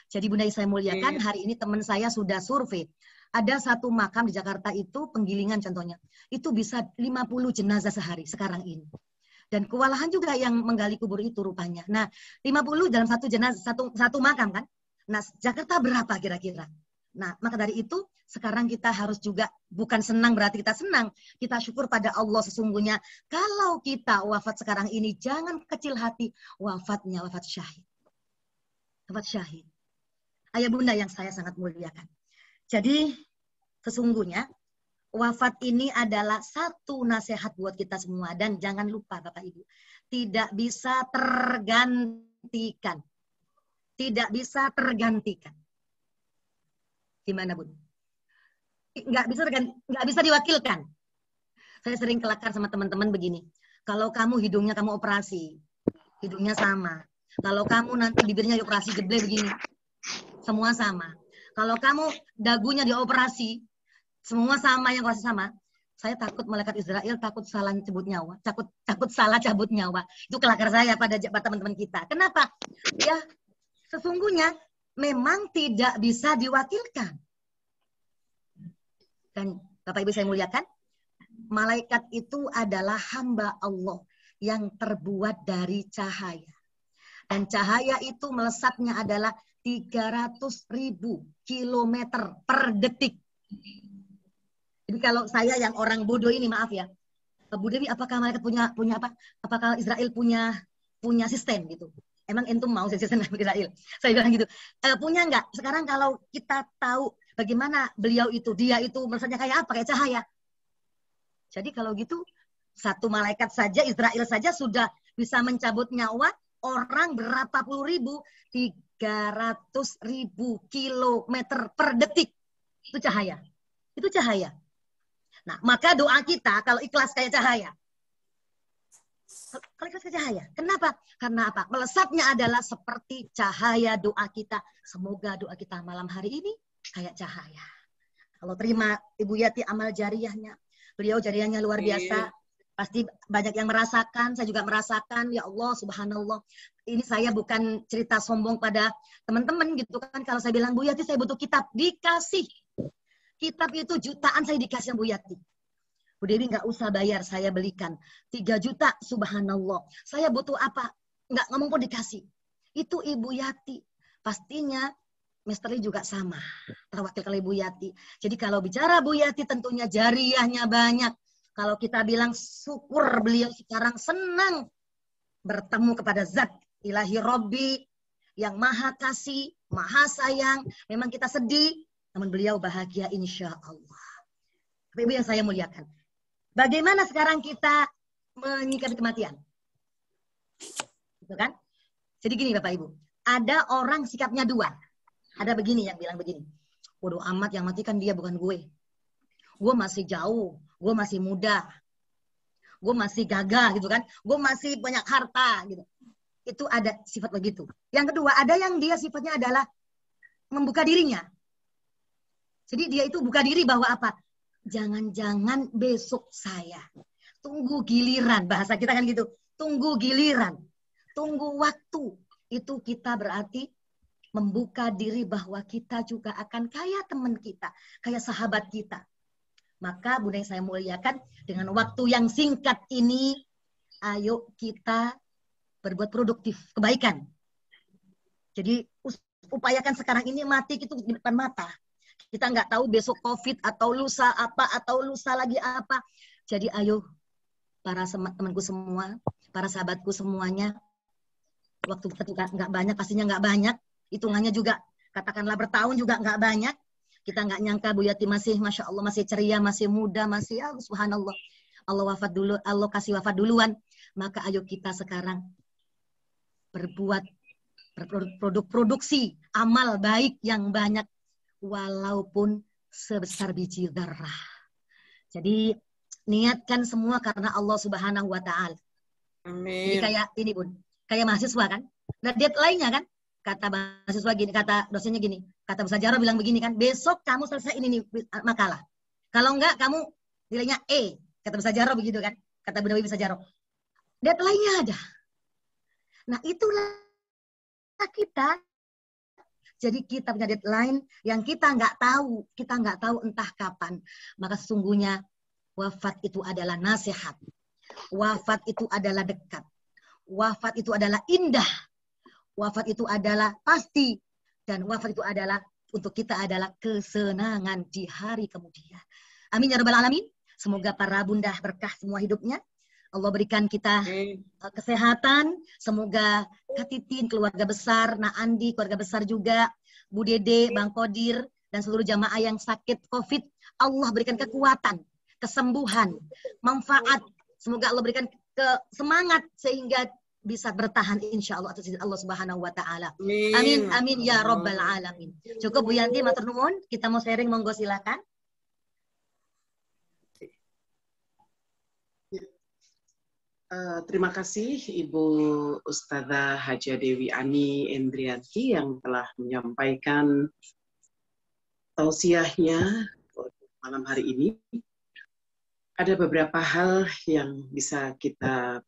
Jadi Bunda yang saya muliakan, hari ini teman saya sudah survei. Ada satu makam di Jakarta itu, Penggilingan contohnya, itu bisa 50 jenazah sehari sekarang ini. Dan kewalahan juga yang menggali kubur itu rupanya. Nah, 50 dalam satu jenazah, satu makam kan? Nah, Jakarta berapa kira-kira? Nah, maka dari itu, sekarang kita harus juga, bukan senang berarti kita senang, kita syukur pada Allah sesungguhnya. Kalau kita wafat sekarang ini, jangan kecil hati, wafatnya wafat syahid. Wafat syahid. Ayah Bunda yang saya sangat muliakan. Jadi sesungguhnya wafat ini adalah satu nasihat buat kita semua. Dan jangan lupa Bapak Ibu, tidak bisa tergantikan. Tidak bisa tergantikan. Gimana, Bun? Nggak bisa diwakilkan. Saya sering kelakar sama teman-teman begini. Kalau kamu hidungnya kamu operasi, hidungnya sama. Kalau kamu nanti bibirnya dioperasi geble begini, semua sama. Kalau kamu dagunya dioperasi, semua sama, yang operasi sama. Saya takut malaikat Israel, takut salah cabut nyawa, takut salah cabut nyawa. Itu kelakar saya pada teman-teman kita. Kenapa? Ya, sesungguhnya memang tidak bisa diwakilkan. Dan Bapak Ibu saya muliakan, malaikat itu adalah hamba Allah yang terbuat dari cahaya. Dan cahaya itu melesatnya adalah 300.000 kilometer per detik. Jadi kalau saya yang orang bodoh ini, maaf ya, Bu Dewi, apakah malaikat punya apa? Apakah Israel punya sistem gitu? Emang entum mau sistem Israel? Saya bilang gitu. Punya enggak? Sekarang kalau kita tahu bagaimana beliau itu, dia itu melesatnya kayak apa? Kayak cahaya. Jadi kalau gitu, satu malaikat saja, Israel saja sudah bisa mencabut nyawa orang berapa puluh ribu, 300.000 kilometer per detik. Itu cahaya. Itu cahaya. Nah, maka doa kita kalau ikhlas kayak cahaya. Kalau ikhlas kayak cahaya. Kenapa? Karena apa? Melesatnya adalah seperti cahaya doa kita. Semoga doa kita malam hari ini kayak cahaya. Kalau terima Ibu Yati amal jariyahnya, beliau jariyahnya luar biasa. Pasti banyak yang merasakan, saya juga merasakan. Ya Allah, subhanallah. Ini saya bukan cerita sombong pada teman-teman gitu kan. Kalau saya bilang, Bu Yati saya butuh kitab, dikasih. Kitab itu jutaan saya dikasih Bu Yati. Bu Dewi nggak usah bayar, saya belikan. 3 juta, subhanallah. Saya butuh apa? Nggak ngomong pun dikasih. Itu Ibu Yati. Pastinya Misteri juga sama. Terwakil oleh Bu Yati. Jadi kalau bicara Bu Yati tentunya jariyahnya banyak. Kalau kita bilang syukur beliau sekarang senang bertemu kepada Zat Ilahi Robbi yang maha kasih, maha sayang. Memang kita sedih, namun beliau bahagia insya Allah. Bapak Ibu yang saya muliakan. Bagaimana sekarang kita menyikapi kematian? Gitu kan? Jadi gini Bapak Ibu, ada orang sikapnya dua. Ada begini yang bilang begini, bodoh amat yang mati kan dia bukan gue. Gue masih jauh, gue masih muda, gue masih gagah gitu kan, gue masih banyak harta gitu. Itu ada sifat begitu. Yang kedua, ada yang dia sifatnya adalah membuka dirinya. Jadi dia itu buka diri bahwa apa? Jangan-jangan besok saya. Tunggu giliran, bahasa kita kan gitu. Tunggu giliran, tunggu waktu. Itu kita berarti membuka diri bahwa kita juga akan kayak teman kita, kayak sahabat kita. Maka Bunda yang saya muliakan, dengan waktu yang singkat ini, ayo kita berbuat produktif, kebaikan. Jadi upayakan sekarang ini mati itu di depan mata. Kita nggak tahu besok COVID atau lusa apa, atau lusa lagi apa. Jadi ayo para temanku semua, para sahabatku semuanya, waktu kita juga nggak banyak, pastinya nggak banyak. Hitungannya juga, katakanlah bertahun juga nggak banyak. Kita nggak nyangka Bu Yati masih, Masya Allah, masih ceria, masih muda, masih, ya subhanallah. Allah wafat dulu, Allah kasih wafat duluan. Maka ayo kita sekarang berbuat, produksi amal baik yang banyak, walaupun sebesar biji zarrah. Jadi niatkan semua karena Allah Subhanahu wa Ta'ala. Amin. Jadi kayak ini Bun, kayak mahasiswa kan. Nah deadline-nya kan, kata mahasiswa gini, kata dosennya gini, kata Ustaz Jarro bilang begini kan, besok kamu selesai ini nih makalah. Kalau enggak kamu nilainya E, kata Ustaz Jarro begitu kan, kata Bu Dewi Ustaz Jarro. Deadline-nya ada. Nah itulah kita. Jadi kita punya deadline yang kita nggak tahu entah kapan. Maka sesungguhnya wafat itu adalah nasihat. Wafat itu adalah dekat. Wafat itu adalah indah. Wafat itu adalah pasti. Dan wafat itu adalah, untuk kita adalah kesenangan di hari kemudian. Amin ya rabbal alamin. Semoga para bunda berkah semua hidupnya. Allah berikan kita kesehatan. Semoga Kak Titin, keluarga besar, Nak Andi, keluarga besar juga, Bu Dede, Bang Kodir, dan seluruh jamaah yang sakit COVID. Allah berikan kekuatan, kesembuhan, manfaat. Semoga Allah berikan semangat sehingga bisa bertahan insya Allah atas izin Allah Subhanahu wa taala. Amin amin ya rabbal alamin. Cukup Bu Yanti, matur nuwun. Kita mau sharing, monggo silakan. Terima kasih Ibu Ustazah Haja Dewi Ani Endrianti yang telah menyampaikan tausiahnya malam hari ini. Ada beberapa hal yang bisa kita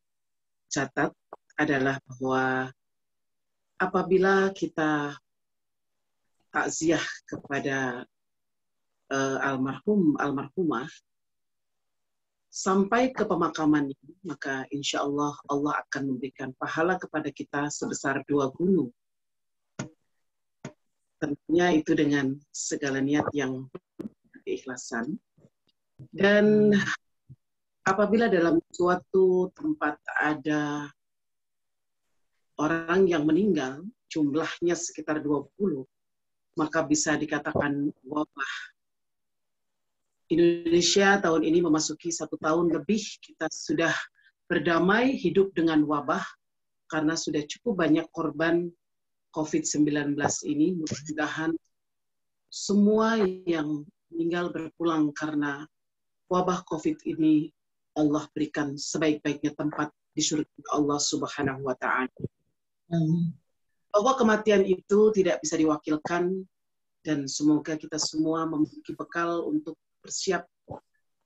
catat adalah bahwa apabila kita takziah kepada almarhumah sampai ke pemakaman ini, maka insya Allah Allah akan memberikan pahala kepada kita sebesar 2 gunung. Tentunya itu dengan segala niat yang keikhlasan. Dan apabila dalam suatu tempat ada orang yang meninggal, jumlahnya sekitar 20, maka bisa dikatakan wabah. Indonesia tahun ini memasuki 1 tahun lebih, kita sudah berdamai hidup dengan wabah, karena sudah cukup banyak korban COVID-19 ini. Mudah-mudahan semua yang meninggal berpulang karena wabah COVID ini, Allah berikan sebaik-baiknya tempat di surga Allah Subhanahu wa Ta'ala. Bahwa kematian itu tidak bisa diwakilkan, dan semoga kita semua memiliki bekal untuk bersiap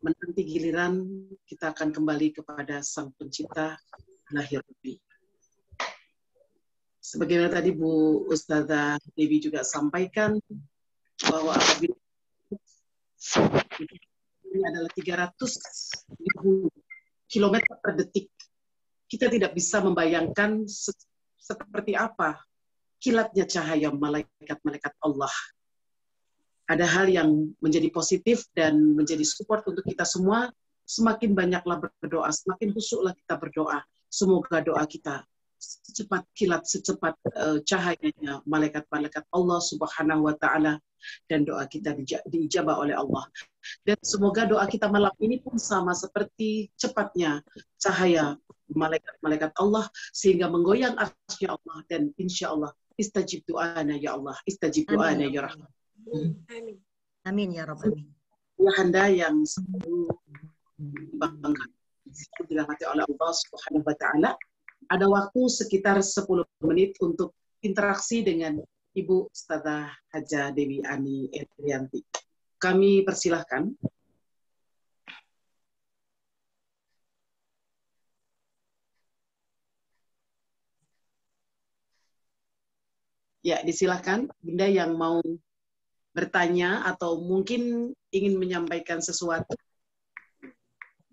menanti giliran kita akan kembali kepada Sang Pencipta lahir lebih. Sebagaimana tadi Bu Ustazah Dewi juga sampaikan bahwa apabila ini adalah 300.000 km per detik, kita tidak bisa membayangkan seperti apa kilatnya cahaya malaikat-malaikat Allah. Ada hal yang menjadi positif dan menjadi support untuk kita semua. Semakin banyaklah berdoa, semakin khusyuklah kita berdoa. Semoga doa kita secepat kilat, secepat cahayanya malaikat-malaikat Allah Subhanahu wa Ta'ala, dan doa kita diijabah oleh Allah. Dan semoga doa kita malam ini pun sama seperti cepatnya cahaya malaikat-malaikat Allah, sehingga menggoyang arsy-Nya Allah, dan insya Allah istajib doana ya Allah, istajib doana ya Rahman. Amin. Amin ya rabbal alamin. Ayahanda yang selalu dibanggakan, dirahmati oleh Allah Subhanahu wa Ta'ala. Ada waktu sekitar 10 menit untuk interaksi dengan Ibu Ustazah Haja Dewi Ani Endrianti. Kami persilahkan. Ya, disilahkan Bunda yang mau bertanya atau mungkin ingin menyampaikan sesuatu.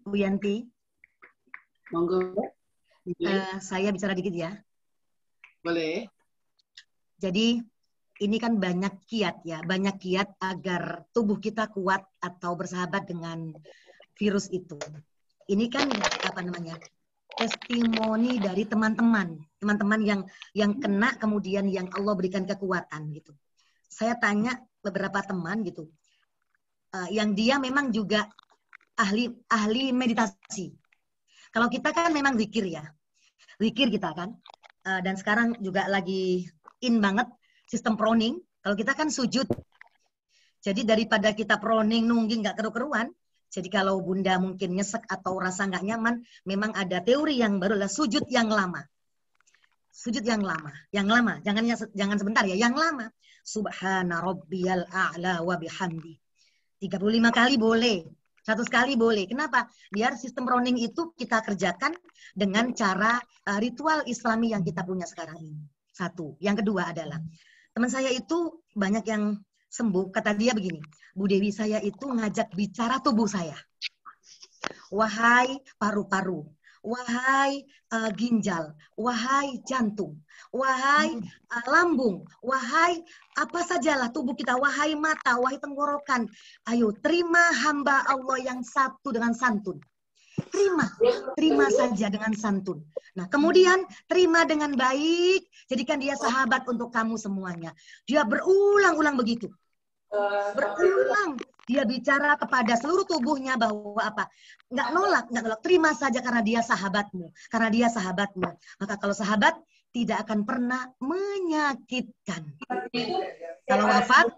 Bu Yanti, Monggo. saya bicara dikit ya. Boleh. Jadi ini kan banyak kiat ya, banyak kiat agar tubuh kita kuat atau bersahabat dengan virus itu. Ini kan apa namanya? Testimoni dari teman-teman yang kena, kemudian yang Allah berikan kekuatan gitu. Saya tanya beberapa teman gitu, yang dia memang juga ahli meditasi. Kalau kita kan memang zikir ya, zikir kita kan, dan sekarang juga lagi in banget sistem proning. Kalau kita kan sujud, jadi daripada kita proning nungging nggak keru-keruan, jadi kalau Bunda mungkin nyesek atau rasa nggak nyaman, memang ada teori yang baru lah, sujud yang lama. Sujud yang lama, jangan sebentar ya, yang lama. Subhana rabbiyal a'la wa bihamdi. 35 kali boleh, 100 kali boleh. Kenapa? Biar sistem proning itu kita kerjakan dengan cara ritual Islami yang kita punya sekarang ini. Satu. Yang kedua adalah, teman saya itu banyak yang sembuh. Kata dia begini, Bu Dewi, saya itu ngajak bicara tubuh saya. Wahai paru-paru, wahai ginjal, wahai jantung, wahai lambung, wahai apa sajalah tubuh kita, wahai mata, wahai tenggorokan. Ayo terima hamba Allah yang satu dengan santun. Terima saja dengan santun. Nah, kemudian terima dengan baik, jadikan dia sahabat untuk kamu semuanya. Dia berulang-ulang begitu. Berulang dia bicara kepada seluruh tubuhnya bahwa apa? Nggak nolak, terima saja karena dia sahabatmu, karena dia sahabatmu. Maka kalau sahabat tidak akan pernah menyakitkan. Kalau wafat,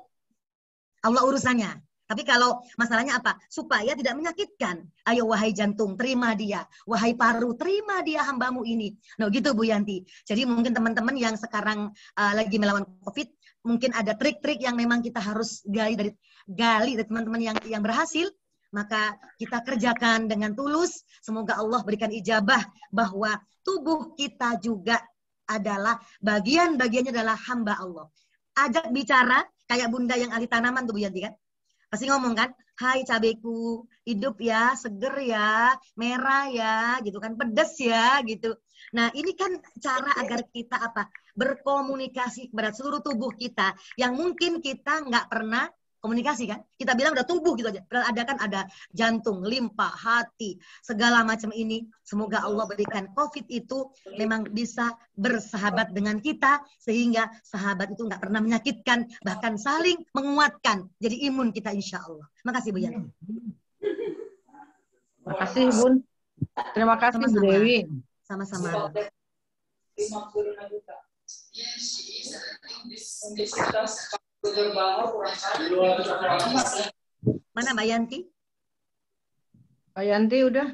Allah urusannya. Tapi kalau masalahnya apa? Supaya tidak menyakitkan. Ayo wahai jantung, terima dia. Wahai paru, terima dia hambamu ini. Nah gitu Bu Yanti. Jadi mungkin teman-teman yang sekarang lagi melawan COVID, mungkin ada trik-trik yang memang kita harus gali dari teman-teman yang berhasil. Maka kita kerjakan dengan tulus. Semoga Allah berikan ijabah bahwa tubuh kita juga adalah bagian-bagiannya adalah hamba Allah. Ajak bicara kayak bunda yang ahli tanaman tuh Bu Yanti kan. Pasti ngomong kan, hai cabeku, hidup ya, seger ya, merah ya, gitu kan, pedes ya, gitu. Nah ini kan cara agar kita apa? Berkomunikasi kepada seluruh tubuh kita yang mungkin kita nggak pernah komunikasi kan. Kita bilang udah tubuh gitu aja. Padahal ada jantung, limpa, hati, segala macam ini. Semoga Allah berikan COVID itu memang bisa bersahabat dengan kita sehingga sahabat itu nggak pernah menyakitkan, bahkan saling menguatkan. Jadi imun kita insya Allah. Makasih Bu Yanti. Makasih Bun. Terima kasih Bu Dewi. Sama-sama. Mana Mbak Yanti? Mbak Yanti udah?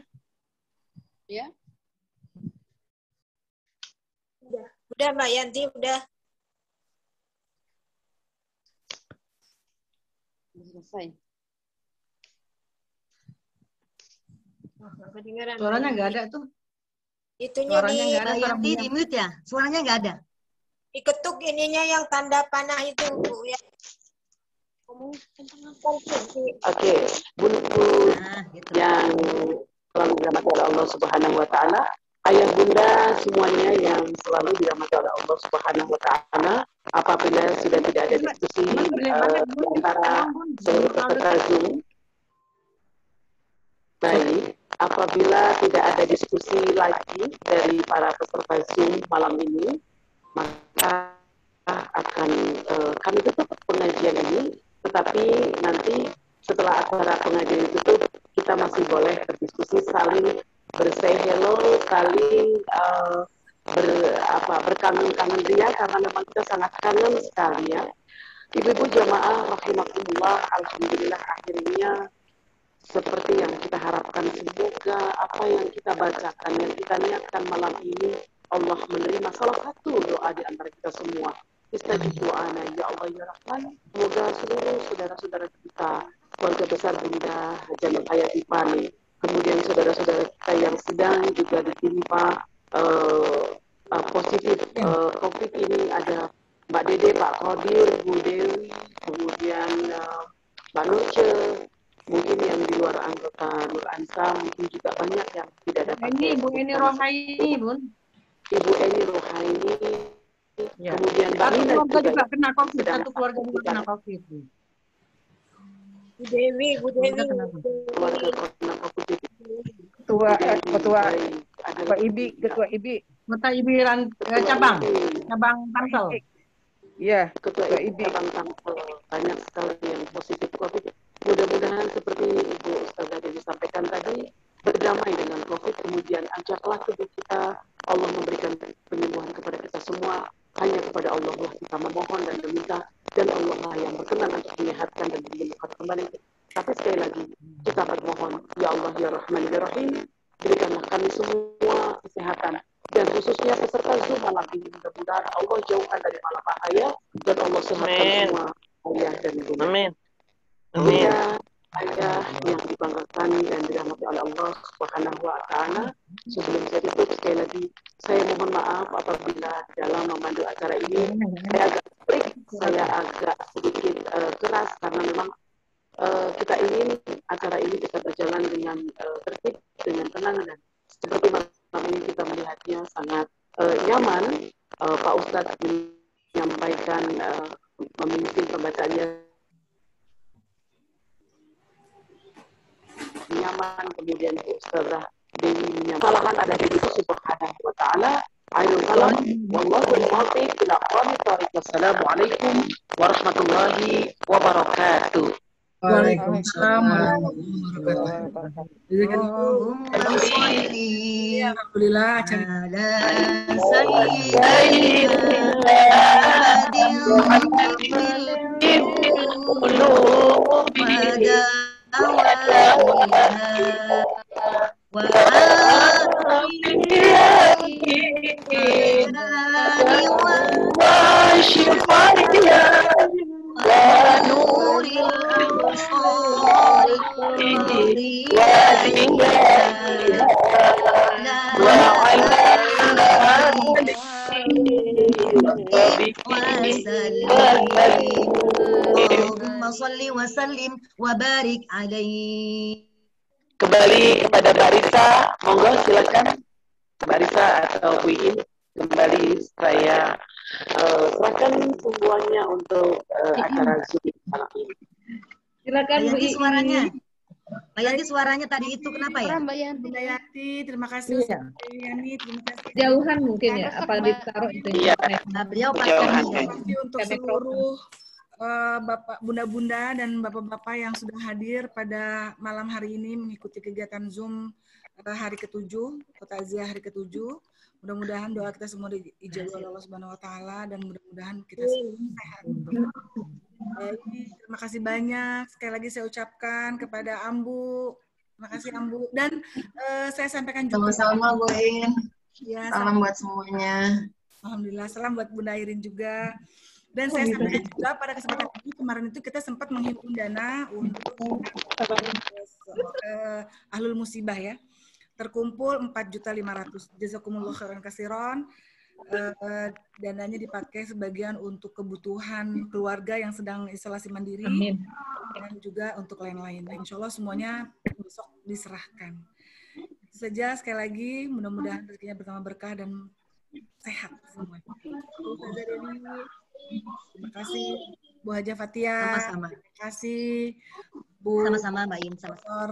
Ya. Udah Mbak Yanti, udah. Selesai. Suaranya nggak ada tuh. Itunya Suaranya nggak ada. Mbak Yanti di mute ya? Suaranya nggak ada. Diketuk ininya yang tanda panah itu Bu ya. Oke, bunda gitu. yang selalu dirahmati oleh Allah Subhanahu wa taala, ayah bunda semuanya yang selalu dirahmati oleh Allah Subhanahu wa taala, apabila sudah tidak ada diskusi antara seluruh peserta Zoom. Baik, apabila tidak ada diskusi lagi dari para peserta Zoom malam ini, maka akan kami tutup pengajian ini. Tetapi nanti setelah acara pengajian ditutup, kita masih boleh berdiskusi, saling bersay hello, saling berkangen-kangen ria, karena memang kita sangat kangen sekali ya. Ibu-ibu jamaah rahimakumullah, alhamdulillah akhirnya seperti yang kita harapkan, semoga apa yang kita bacakan, yang kita niatkan malam ini, Allah menerima salah satu doa di antara kita semua. Istajib doana ya Allah ya Rahman. Semoga seluruh saudara-saudara kita, keluarga besar Bunda Janul Hayati Fani, kemudian saudara-saudara kita yang sedang juga ditimpa positif COVID ini, ada Mbak Dede, Pak Kodir, Bu Dewi, kemudian Mbak Nurce, mungkin yang di luar anggota Nur Ansa, mungkin juga banyak yang tidak dapat. Ini Ibu Eni Rohaini, Bun. Ibu Eni Rohaini, ya. Kemudian Mbak Satu Nina juga kena COVID, satu keluarga juga kena COVID. Bu Dewi. Ketua IBI, Ketua IBI cabang Tangsel. Iya, Ketua IBI cabang Tangsel. Banyak sekali yang positif COVID. Mudah-mudahan seperti Ibu Ustazah Dewi sampaikan tadi, berdamai dengan COVID, kemudian ajaklah tubuh kita, Allah memberikan penyembuhan kepada kita semua. Hanya kepada Allah lah kita memohon dan meminta, dan Allah lah yang berkenan untuk menyehatkan dan menyembuhkan kembali. Tapi sekali lagi kita bermohon, ya Allah ya Rahman ya Rahim, berikanlah kami semua kesehatan, dan khususnya peserta Zoom malam ini, mudah-mudahan Allah jauhkan dari malapetaka, dan Allah sehatkan semua ayah dan ibu. Amin. Amin. Ayah yang dibanggakan dan dirahmati oleh Allah Subhanahu wa taala. Sebelum saya tutup, sekali lagi saya mohon maaf apabila dalam memandu acara ini saya agak strict, saya agak sedikit keras, karena memang kita ingin acara ini bisa berjalan dengan tertib, dengan tenang, dan seperti malam ini kita melihatnya sangat nyaman. Pak Ustadz menyampaikan memimpin pembacaannya nyaman, kemudian Ustazah Dewi menyampaikan ada di Subhanahu wa taala. Akhirul kalam, wallahu muwaffiq ila aqwamit thoriq. Wassalamualaikum warahmatullahi wabarakatuh. Waalaikumsalam warahmatullahi wabarakatuh. Allahumma sholli Alhamdulillah acara ala sayyidina Muhammadin wa dawaiha wa Allahumma sholli wa sallim wa barik alaihi. Kembali kepada Barisa, monggo silakan Barisa atau Bu Iin. Kembali saya serahkan semuanya untuk acara Zoom malam ini. silakan Bu Yanti Iin. suaranya. Mbak Yanti suaranya tadi itu kenapa ya? Mbak Yanti. Bunda Yanti, terima kasih. Iya. Yani, terima kasih. Jauhan mungkin ya, apa ditaruh itu? Iya. Nah, beliau Jauhan. pakai Terima kasih untuk seluruh bapak, bunda-bunda dan bapak-bapak yang sudah hadir pada malam hari ini mengikuti kegiatan Zoom hari ke-7, Takziah hari ke-7. Mudah-mudahan doa kita semua diijabah oleh Allah Subhanahu wa taala dan mudah-mudahan kita semua sehat. Baik, terima kasih banyak. Sekali lagi saya ucapkan kepada Ambu. Terima kasih Ambu. Dan saya sampaikan juga. Sama-sama Bu In. Ya, Salam buat semuanya. Alhamdulillah, salam buat Bunda Irin juga. Dan saya sampaikan juga pada kesempatan ini, kemarin itu kita sempat menghimpun dana untuk ahlul musibah ya. Terkumpul 4.500.000. Jazakumullah khairan katsiran. Dananya dipakai sebagian untuk kebutuhan keluarga yang sedang isolasi mandiri. Amin. Dan juga untuk lain-lain. Nah, insya Allah semuanya besok diserahkan. Itu saja, sekali lagi mudah-mudahan rezekinya bertambah berkah dan sehat semua. Terima kasih Bu Haja Fatia. Sama-sama. Terima kasih Bu Sama-sama Mbak In. Dr.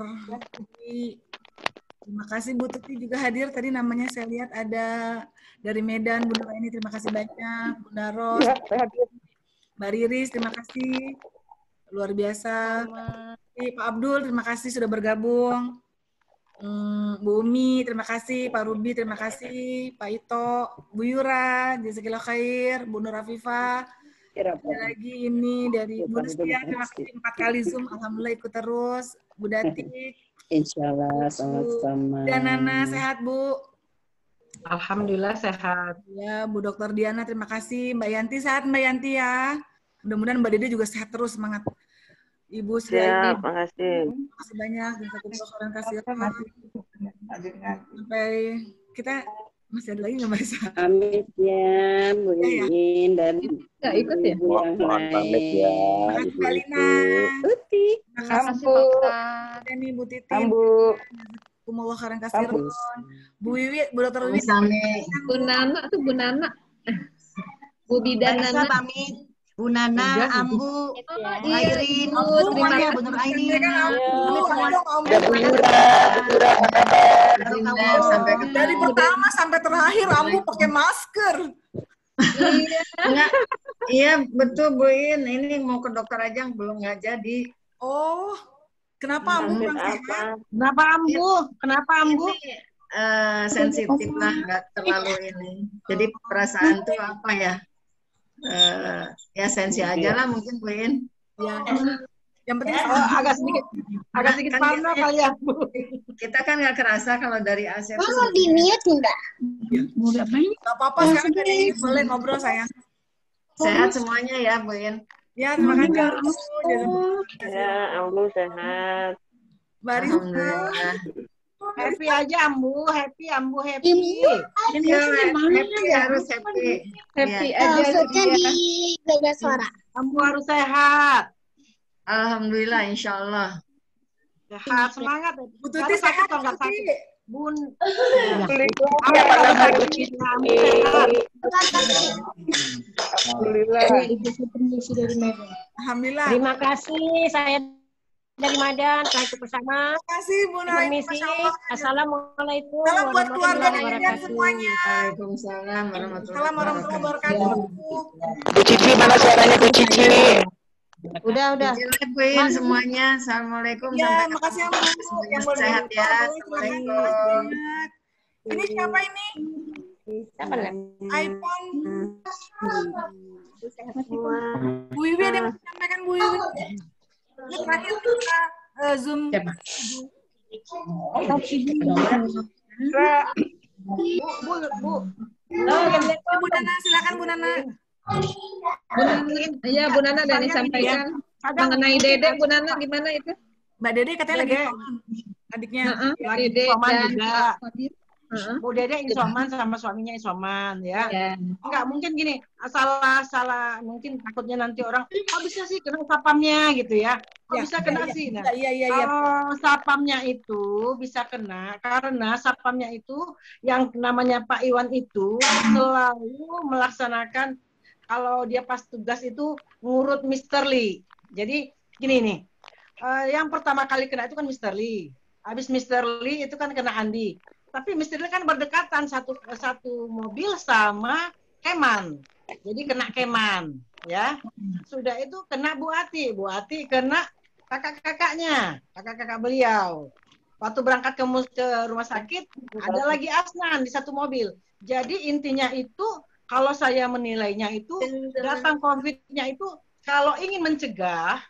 Terima kasih Bu Tuti juga hadir. Tadi namanya saya lihat ada dari Medan, Bunda Raini, terima kasih banyak. Bunda Ros, Mbak Riris, terima kasih. Luar biasa. Pak Abdul, terima kasih sudah bergabung. Bu Umi, terima kasih. Pak Ruby, terima kasih. Pak Ito, Bu Yura, jazakillah khair. Bu Nur Afifah. Ada lagi ini dari Bu Rustia, terima kasih 4 kali Zoom. Alhamdulillah ikut terus. Bu Datik. Insya Allah sama-sama. Dan Nana, sehat Bu? Alhamdulillah sehat. Ya, Bu Dr. Diana, terima kasih. Mbak Yanti, sehat Mbak Yanti ya. Mudah-mudahan Mbak Dede juga sehat terus, semangat. Ibu Sri Aini, makasih. terima kasih banyak. Dan satu orang kasih sampai kita masih ada lagi nggak Mbak Isa? Pamit ya, Bu Iin dan Nggak ikut ya? ibu yang Pamit ya. Terima kasih Mbak Lina. Tuti. Terima kasih Bu. Ini Bu Titi. Ambu. Kumullah khairan kasiron. Bu Wiwi, Bu Dr. Wiwi. Bu Nana tuh Bu Nana. Bu Bidan Mbak Isa Nana. pamit. Bu Nana, Ambu, Airin, terima Bu Nur Aini. Ada Bu Yura, Sampai ketemu. Dari pertama sampai terakhir Ambu pakai masker. Enggak. Iya betul Bu In. Ini mau ke dokter aja belum nggak jadi. Oh, kenapa Ambu kurang sehat? Kenapa Ambu? Kenapa Ambu? Sensitif lah, nggak terlalu ini. Jadi perasaan tuh apa ya? Ya sensi aja lah mungkin Bu In. Ya. Yang penting agak sedikit parno kali ya Bu. Kita kan nggak kerasa kalau dari AC. Mau di mute enggak? Gak apa-apa sekarang dari boleh ngobrol sayang. Sehat semuanya ya Bu In. Ya terima kasih Ambu. Ya, Ambu sehat. Baris. Happy aja Ambu, happy Ambu, happy. Ini happy harus happy. Happy Ya. aja. Maksudnya di beda suara. Ambu harus sehat. Alhamdulillah, insya Allah. Sehat, semangat. Bu Tuti sehat atau nggak Tuti? sakit? Bun. Alhamdulillah. Ibu permisi dari Medan. Alhamdulillah. Terima kasih saya dari Madan, saya ikut bersama. Terima kasih Bu Naim. Permisi. Assalamualaikum Salam buat keluarga warahmatullahi Medan wabarakatuh. semuanya. Waalaikumsalam Salam warahmatullahi wabarakatuh. Bu Cici, mana suaranya Bu Cici? Udah. Dilakuin semuanya. Assalamualaikum. Ya, Sampai makasih ya, ketemu. Bu. Semuanya Yang boleh sehat ya. silakan. Assalamualaikum. Ini siapa ini? Siapa nih? iPhone. Bu Wiwi ada yang mau sampaikan Bu Wiwi? Ini terakhir kita Zoom. Bu Nana, silakan Bu Nana. Iya, Bu Nana dan disampaikan mengenai Dede, Bu Nana gimana itu? Mbak Dede katanya lagi adiknya. Dede Isoman dan juga. Pak Kodir. Bu Dede isoman sama suaminya isoman ya. Enggak mungkin gini, salah mungkin takutnya nanti orang kok bisa sih kena sapamnya gitu ya. Kok bisa kena sih? Nah, kalau sapamnya itu bisa kena karena sapamnya itu yang namanya Pak Iwan itu selalu melaksanakan kalau dia pas tugas itu ngurut Mr. Lee. Jadi gini nih, yang pertama kali kena itu kan Mr. Lee. Habis Mr. Lee itu kan kena Andi. Tapi Mr. Lee kan berdekatan satu mobil sama Keman. Jadi kena Keman, ya. Sudah itu kena Bu Ati kena kakak-kakaknya, kakak-kakak beliau. Waktu berangkat ke rumah sakit, ada lagi Asnan di satu mobil. Jadi intinya itu, kalau saya menilainya itu, datang COVID-nya itu, kalau ingin mencegah,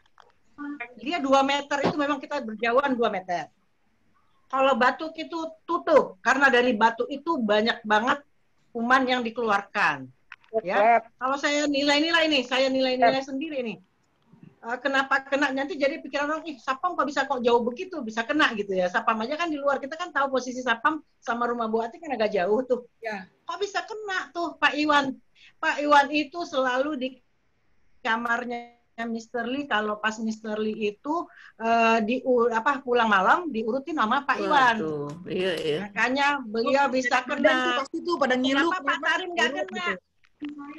dia 2 meter itu memang kita berjauhan 2 meter. Kalau batuk itu tutup, karena dari batuk itu banyak banget kuman yang dikeluarkan. Ya, kalau saya nilai-nilai nih, saya nilai-nilai sendiri nih. Kenapa kena? Nanti jadi pikiran orang, sapam kok bisa kok jauh begitu, bisa kena gitu ya. Sapam aja kan di luar, kita kan tahu posisi sapam sama rumah Bu Ati kan agak jauh tuh. Ya. Kok bisa kena tuh Pak Iwan? Pak Iwan itu selalu di kamarnya Mr. Lee, kalau pas Mr. Lee itu pulang malam diurutin sama Pak Iwan. Iya. Makanya beliau bisa kena. Itu pada ngilu. Kenapa Pak Tarim nggak kena?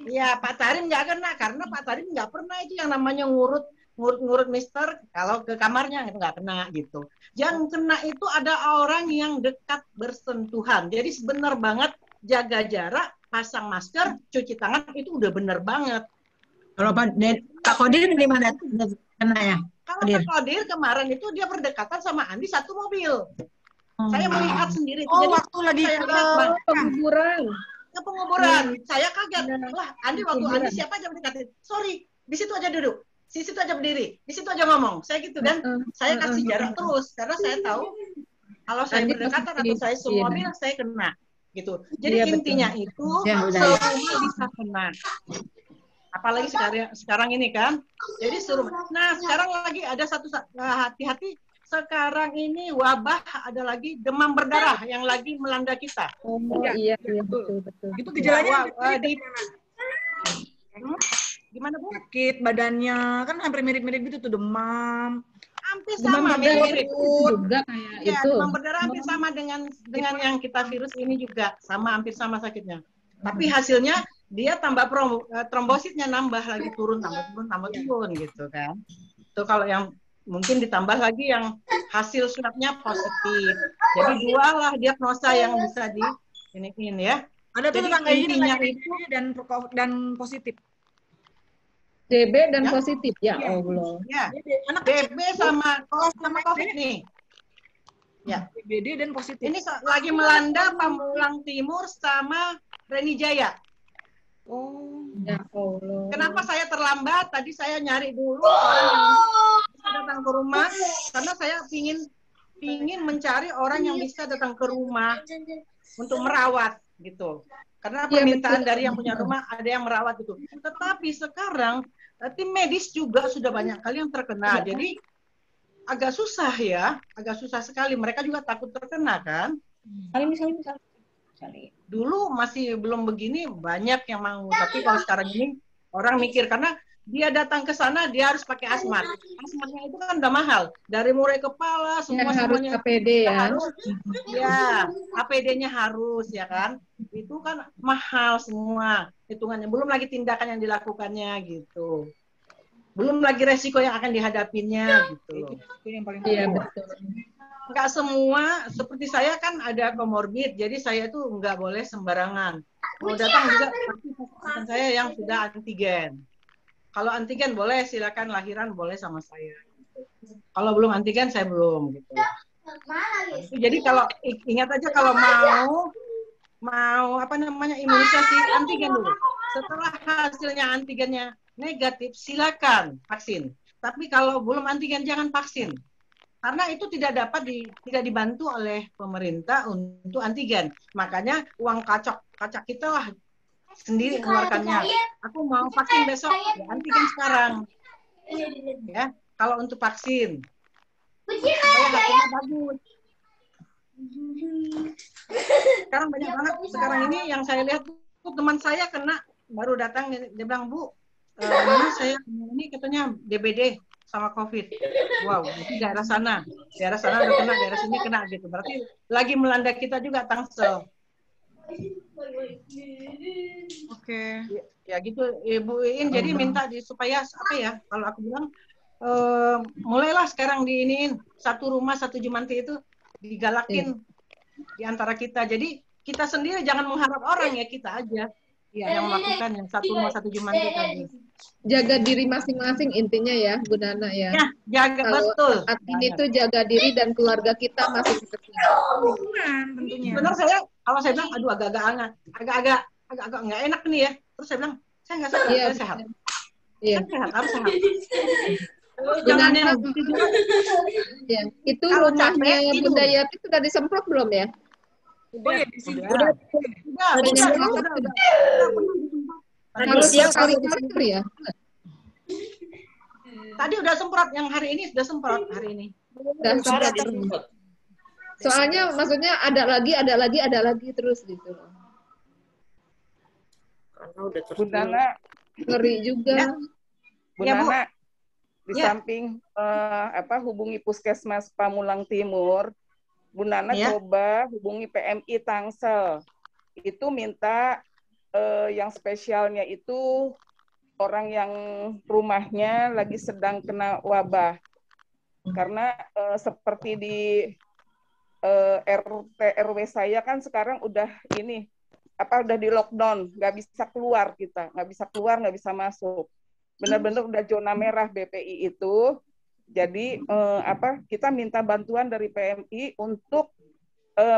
Iya, Pak Tarim nggak kena karena Pak Tarim nggak pernah itu yang namanya ngurut Mister kalau ke kamarnya nggak kena gitu. Yang kena itu ada orang yang dekat bersentuhan. Jadi sebenar banget jaga jarak, pasang masker, cuci tangan itu udah bener banget. Kalau Pak Kodir di mana tuh kena ya? Kalau Pak Kodir kemarin itu dia berdekatan sama Andi satu mobil. Saya melihat sendiri. Oh, jadi waktu lagi saya ke penguburan. Ke penguburan. Saya kaget. Wah, Andi waktu Andi siapa aja mendekatin. Sorry, di situ aja duduk. Di situ aja berdiri. Di situ aja ngomong. Saya gitu kan. Saya kasih jarak terus karena saya tahu kalau saya berdekatan atau saya semua mobil saya kena gitu. Jadi intinya itu semua bisa kena. Apalagi sekarang ini kan. Jadi suruh. Nah, sekarang lagi ada satu hati-hati. Sekarang ini wabah ada lagi demam berdarah yang lagi melanda kita. Oh iya betul. Itu gejalanya gimana Bu? Sakit badannya kan hampir mirip-mirip gitu tuh, demam. Hampir sama mirip-mirip. Juga kayak ya, itu. demam berdarah hampir sama dengan yang kita virus ini juga hampir sama sakitnya. Tapi hasilnya dia tambah trombositnya nambah lagi turun gitu kan. Itu kalau yang mungkin ditambah lagi yang hasil swabnya positif. Jadi 2 lah diagnosa yang bisa ini ya. Ada tuh jadi tetangga ini intinya lagi itu dan positif. DB dan positif ya Allah. Ya. DB sama COVID nih. Ya. DBD dan positif. Ini lagi melanda Pamulang Timur sama Reni Jaya. Oh, ya Allah. Kenapa saya terlambat? Tadi saya nyari dulu orang yang bisa datang ke rumah karena saya ingin mencari orang yang bisa datang ke rumah untuk merawat gitu. Karena permintaan dari yang punya rumah ada yang merawat gitu. Tetapi sekarang tim medis juga sudah banyak kali yang terkena. Jadi agak susah ya, agak susah sekali. Mereka juga takut terkena kan. Misalnya. Dulu masih belum begini banyak yang mau, tapi kalau sekarang ini orang mikir karena dia datang ke sana dia harus pakai asmat. Asmatnya itu kan udah mahal, dari mulai kepala semuanya harus APD ya. Harus, ya APD-nya harus ya kan. Itu kan mahal semua hitungannya. Belum lagi tindakan yang dilakukannya gitu. belum lagi resiko yang akan dihadapinya gitu loh. Itu yang paling Iya, penting. betul. Nggak semua, seperti saya kan ada komorbid, jadi saya tuh nggak boleh sembarangan. Mau datang juga pasti pastikan saya yang sudah antigen. Kalau antigen boleh, silakan lahiran boleh sama saya. Kalau belum antigen saya belum gitu. Jadi kalau ingat aja kalau mau apa namanya imunisasi antigen dulu. Setelah hasilnya antigennya negatif, silakan vaksin. Tapi kalau belum antigen jangan vaksin. Karena itu tidak dibantu oleh pemerintah untuk antigen. Makanya uang kacak kita lah sendiri mengeluarkannya. Aku mau vaksin besok, ya antigen sekarang. Ya, kalau untuk vaksin. Supaya hasilnya bagus. Sekarang banyak banget sekarang ini yang saya lihat tuh teman saya kena baru datang dia bilang, Bu, mana saya ini katanya DBD sama COVID. Wow, itu daerah sana udah kena, daerah sini kena gitu. Berarti lagi melanda kita juga Tangsel. Oke. Ya gitu, Ibu Iin. Jadi minta supaya apa ya? Kalau aku bilang mulailah sekarang diiniin satu rumah satu Jumanti itu digalakin di antara kita. Jadi kita sendiri jangan mengharap orang ya, kita aja yang melakukan yang satu rumah satu Jumanti tadi. Jaga diri masing-masing intinya ya, Bu Nana ya. Ya, jaga betul. Saat ini tuh jaga diri dan keluarga kita masih tentunya. Benar kalau saya bilang aduh agak-agak nggak enak nih ya. Terus saya bilang saya nggak sehat, saya sehat. Iya. Sehat, harus sehat. Jangan yang ya. Itu Kalau rumahnya capek, Bunda Yati sudah disemprot belum ya? Udah. Harus sekali-kali ya. Tadi udah semprot, yang hari ini sudah semprot hari ini. Sudah semprot. Soalnya maksudnya ada lagi terus gitu loh. Bu Nana, ngeri juga. Bu Nana, di samping hubungi Puskesmas Pamulang Timur, Bu Nana coba hubungi PMI Tangsel. Itu minta yang spesialnya itu orang yang rumahnya lagi sedang kena wabah. Karena seperti di RT RW saya kan sekarang udah udah di lockdown, nggak bisa keluar kita, nggak bisa masuk. Benar-benar udah zona merah BPI itu. Jadi kita minta bantuan dari PMI untuk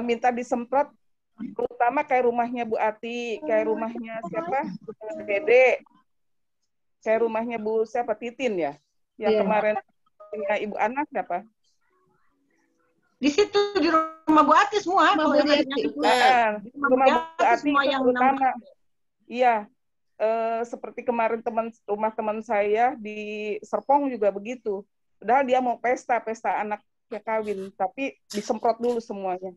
minta disemprot, terutama kayak rumahnya Bu Ati, kayak rumahnya siapa? Dede, kayak rumahnya Bu siapa Titin ya, yang kemarin punya Ibu Anak siapa? Di situ di rumah Bu Ati semua. Rumah Bu Ati semua yang terutama. Iya. Seperti kemarin rumah teman saya di Serpong juga begitu. Padahal dia mau pesta anaknya kawin, tapi disemprot dulu semuanya.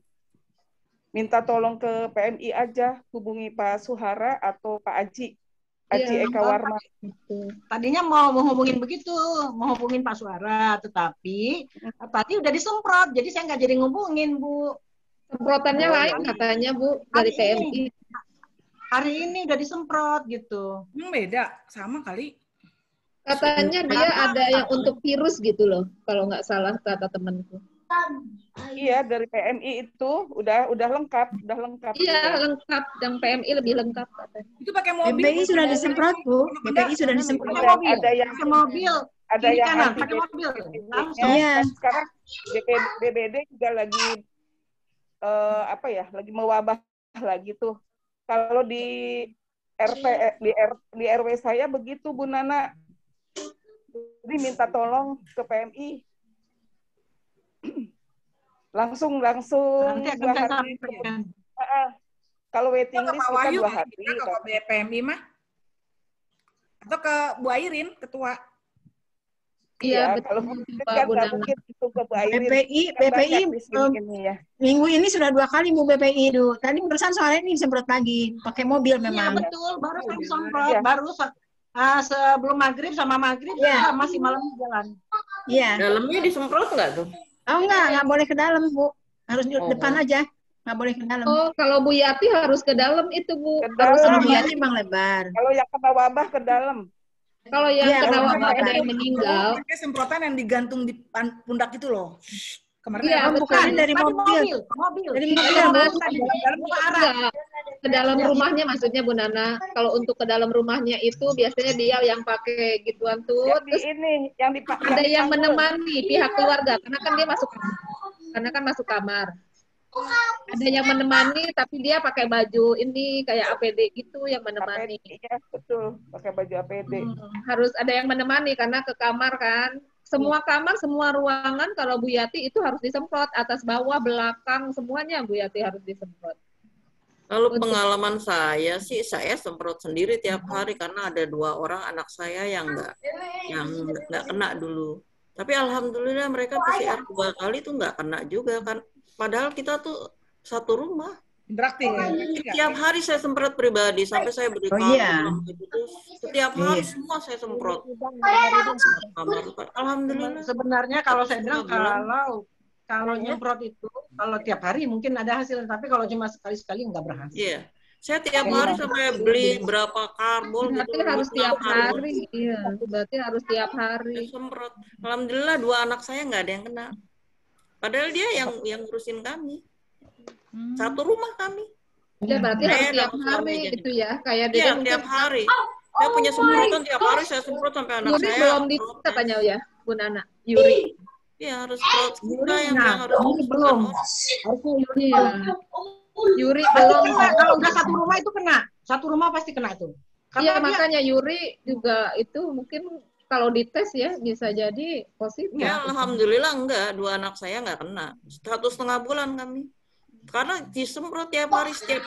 Minta tolong ke PMI aja, hubungi Pak Suhara atau Pak Aji Eka Warma. Tadinya mau hubungin begitu, mau hubungin Pak Suhara, tetapi tadi udah disemprot, jadi saya nggak jadi ngubungin, Bu. Semprotannya lain katanya, Bu, dari PMI. Hari ini udah disemprot gitu. Beda, sama kali. Katanya dia ada yang untuk virus gitu loh, kalau nggak salah kata temanku. Iya, dari PMI itu udah lengkap. Iya, lengkap. Yang PMI lebih lengkap katanya. Itu pakai mobil. BPI sudah disemprot, Bu. BPI sudah disemprot. Ada yang pakai mobil. Ada yang kanan, pakai mobil. Iya. Sekarang BBD juga lagi lagi mewabah lagi tuh. Kalau di di RW saya begitu, Bu Nana. Jadi minta tolong ke PMI. Langsung nanti akan 2 hari. Kalau waiting list kita 2 hari. Kalau PMI mah? Atau ke Bu Airin, ketua? Iya, kalau mungkin kan nggak mungkin itu ke Bu Airin. BPI minggu ini sudah 2 kali Bu BPI itu. Tadi barusan soalnya ini semprot lagi, pakai mobil memang. Iya betul, baru saya semprot, baru sebelum maghrib sama maghrib masih malam jalan. Iya. Dalamnya disemprot nggak tuh? Oh nggak boleh ke dalam, Bu. Harus di depan aja. Nggak boleh ke dalam. Oh, kalau Bu Yati harus ke dalam itu, Bu. Kalau Bu Yati memang lebar. Kalau yang kena wabah ke dalam. Kalau yang Iya, kena kalau wabah pakai ada yang meninggal, pakai semprotan yang digantung di pundak itu loh. Kemarin iya, ada- bukan dari mobil. Dari mobil. Enggak. Ke dalam rumahnya maksudnya Bu Nana. Kalau untuk ke dalam rumahnya itu biasanya dia yang pakai gituan tuh. Terus ada yang menemani pihak keluarga karena kan dia masuk kamar. Karena kan masuk kamar. Ada yang menemani tapi dia pakai baju ini kayak APD gitu yang menemani. Iya, betul. Pakai baju APD. Harus ada yang menemani karena ke kamar kan. Semua kamar, semua ruangan kalau Bu Yati itu harus disemprot atas bawah, belakang, semuanya Bu Yati harus disemprot. Kalau pengalaman saya sih, saya semprot sendiri tiap hari karena ada 2 orang anak saya yang nggak kena dulu. Tapi alhamdulillah mereka PCR 2 kali tuh nggak kena juga kan. Padahal kita tuh satu rumah. Berarti Setiap hari saya semprot pribadi sampai saya beri kamar. iya. Setiap hari semua saya semprot. Kamar. Alhamdulillah. Sebenarnya kalau saya bilang kalau nyemprot itu kalau tiap hari mungkin ada hasil, tapi kalau cuma sekali-sekali nggak berhasil. Iya. Saya tiap hari sampai beli berapa karbol Berarti gitu. harus tiap 6 karbol. hari. Iya, berarti harus tiap hari. Saya semprot. Alhamdulillah 2 anak saya nggak ada yang kena. Padahal dia yang ngurusin kami. Satu rumah kami. Ya berarti harus tiap hari gitu ya. Kayak dia Iya, tiap hari. Saya punya semprotan tiap hari, saya semprot sampai anak Yuri saya. belum dites katanya ya, Bu Nana. Yuri. Iya, harus semprot. Kita yang harus belum. Harusnya Yuri. Iya. Yuri Pasti belum. kena. Kalau udah satu rumah itu kena. Satu rumah pasti kena tuh. Iya, makanya Yuri juga itu mungkin kalau dites ya bisa jadi positif. Ya, alhamdulillah enggak. 2 anak saya enggak kena. 1,5 bulan kami. Karena disemprot tiap hari, setiap